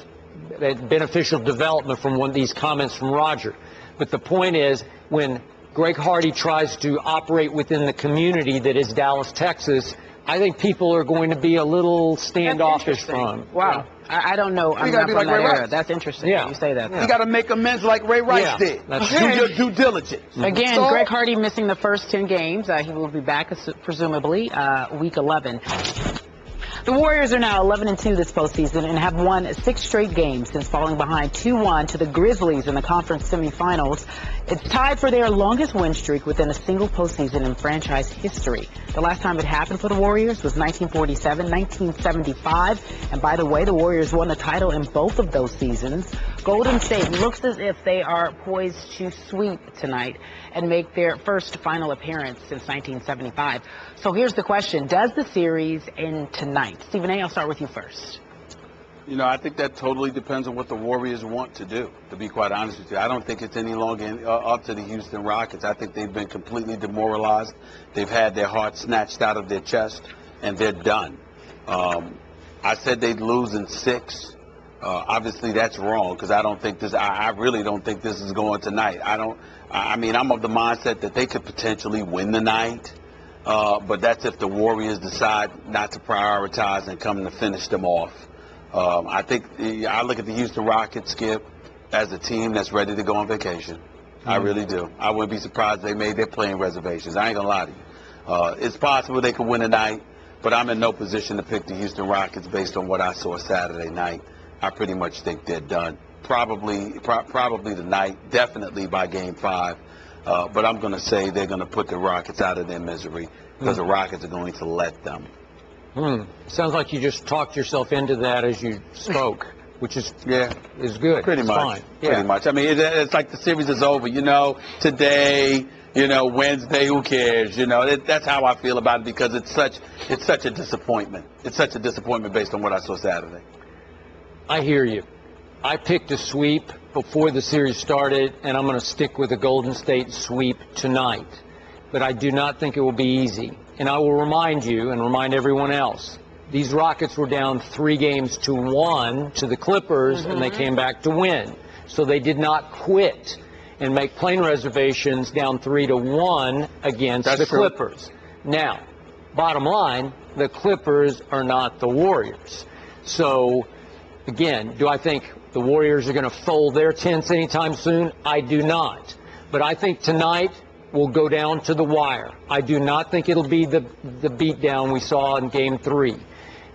beneficial development from one of these comments from Roger. But the point is, when Greg Hardy tries to operate within the community that is Dallas, Texas, I think people are going to be a little standoffish from him. Wow. I don't know. I'm not from that era. That's interesting. You say that. You got to make amends like Ray Rice did. Do your due diligence. Again, Greg Hardy missing the first 10 games. He will be back presumably week 11. The Warriors are now 11-2 this postseason and have won 6 straight games since falling behind 2-1 to the Grizzlies in the conference semifinals. It's tied for their longest win streak within a single postseason in franchise history. The last time it happened for the Warriors was 1947, 1975. And by the way, the Warriors won the title in both of those seasons. Golden State looks as if they are poised to sweep tonight and make their first final appearance since 1975. So here's the question. Does the series end tonight? Stephen A., I'll start with you first. You know, I think that totally depends on what the Warriors want to do, to be quite honest with you. I don't think it's any longer up to the Houston Rockets. I think they've been completely demoralized. They've had their heart snatched out of their chest, and they're done. I said they'd lose in 6. Obviously, that's wrong, because I don't think this. I really don't think this is going tonight. I mean, I'm of the mindset that they could potentially win the night, but that's if the Warriors decide not to prioritize and come to finish them off. I think I look at the Houston Rockets, Skip, as a team that's ready to go on vacation. I really do. I wouldn't be surprised if they made their plane reservations. I ain't gonna lie to you. It's possible they could win tonight, but I'm in no position to pick the Houston Rockets based on what I saw Saturday night. I pretty much think they're done. Probably tonight, definitely by Game 5. But I'm going to say they're going to put the Rockets out of their misery because the Rockets are going to let them. Sounds like you just talked yourself into that as you spoke, which is good. Pretty it's much. Fine. Pretty much. I mean, it's like the series is over. You know, today, you know, Wednesday, who cares? You know, that's how I feel about it because it's such a disappointment. It's such a disappointment based on what I saw Saturday. I hear you. I picked a sweep before the series started, and I'm going to stick with the Golden State sweep tonight. But I do not think it will be easy. And I will remind you and remind everyone else, these Rockets were down 3-1 to the Clippers, and they came back to win. So they did not quit and make plane reservations down 3-1 against the Clippers. Now, bottom line, the Clippers are not the Warriors. So, again, do I think the Warriors are going to fold their tents anytime soon? I do not. But I think tonight will go down to the wire. I do not think it'll be the beatdown we saw in Game 3.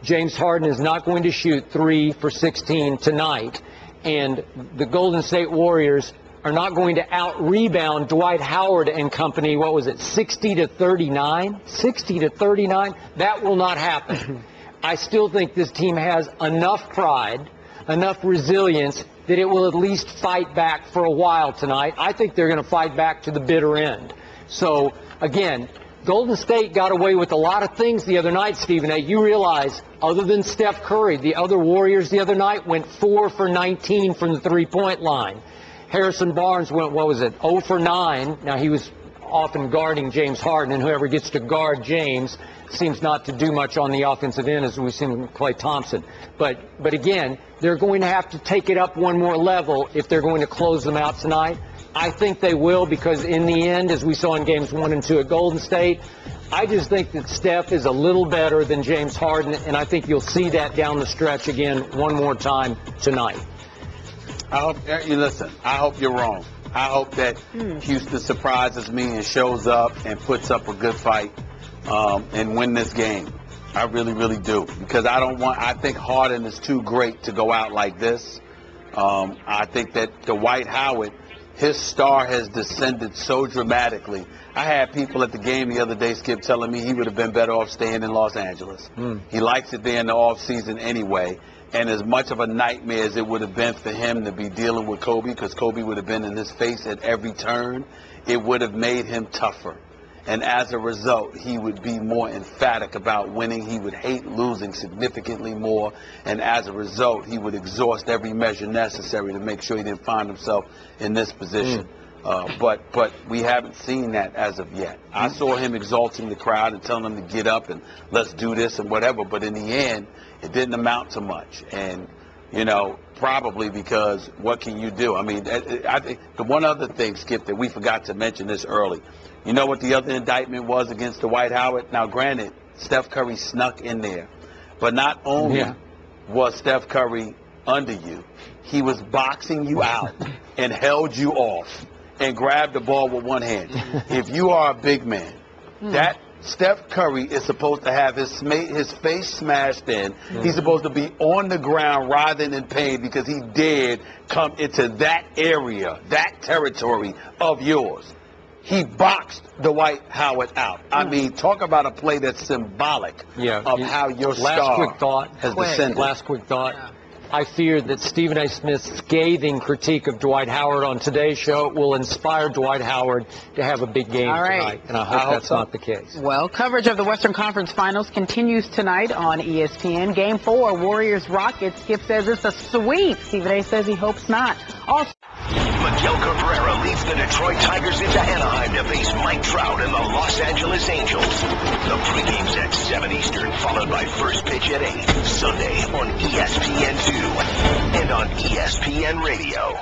James Harden is not going to shoot 3 for 16 tonight. And the Golden State Warriors are not going to out-rebound Dwight Howard and company, 60-39? 60-39? That will not happen. I still think this team has enough pride, enough resilience, that it will at least fight back for a while tonight. I think they're going to fight back to the bitter end. So, again, Golden State got away with a lot of things the other night, Stephen A. You realize, other than Steph Curry, the other Warriors the other night went 4 for 19 from the three-point line. Harrison Barnes went, 0 for 9. Now, he was often guarding James Harden, and whoever gets to guard James seems not to do much on the offensive end, as we've seen with Klay Thompson. But again, they're going to have to take it up one more level if they're going to close them out tonight. I think they will, because in the end, as we saw in Games 1 and 2 at Golden State, I just think that Steph is a little better than James Harden, and I think you'll see that down the stretch again one more time tonight. I hope you're wrong. I hope that Houston surprises me and shows up and puts up a good fight and win this game. I really, really do. Because I think Harden is too great to go out like this. I think that Dwight Howard, his star has descended so dramatically. I had people at the game the other day, Skip, telling me he would have been better off staying in Los Angeles. He likes it there in the offseason anyway. And as much of a nightmare as it would have been for him to be dealing with Kobe, because Kobe would have been in his face at every turn, it would have made him tougher. And as a result, he would be more emphatic about winning. He would hate losing significantly more. And as a result, he would exhaust every measure necessary to make sure he didn't find himself in this position. But we haven't seen that as of yet. I saw him exalting the crowd and telling them to get up and let's do this and whatever. But in the end, it didn't amount to much. And, you know, probably because what can you do? I mean, I think the one other thing, Skip, that we forgot to mention this early. You know what the other indictment was against Dwight Howard? Now, granted, Steph Curry snuck in there. But not only was Steph Curry under you, he was boxing you out and held you off and grabbed the ball with one hand. If you are a big man, that Steph Curry is supposed to have his face smashed in. He's supposed to be on the ground writhing in pain because he dared come into that area, that territory of yours. He boxed Dwight Howard out. I mean, talk about a play that's symbolic of how your star has descended. Last quick thought. I fear that Stephen A. Smith's scathing critique of Dwight Howard on today's show will inspire Dwight Howard to have a big game tonight, and I hope that's not the case. Well, coverage of the Western Conference Finals continues tonight on ESPN. Game 4, Warriors-Rockets. Skip says it's a sweep. Stephen A. says he hopes not. Also, Miguel Cabrera leads the Detroit Tigers into Anaheim to face Mike Trout and the Los Angeles Angels. The pregame's at 7 Eastern, followed by first pitch at 8. Sunday on ESPN2 and on ESPN Radio.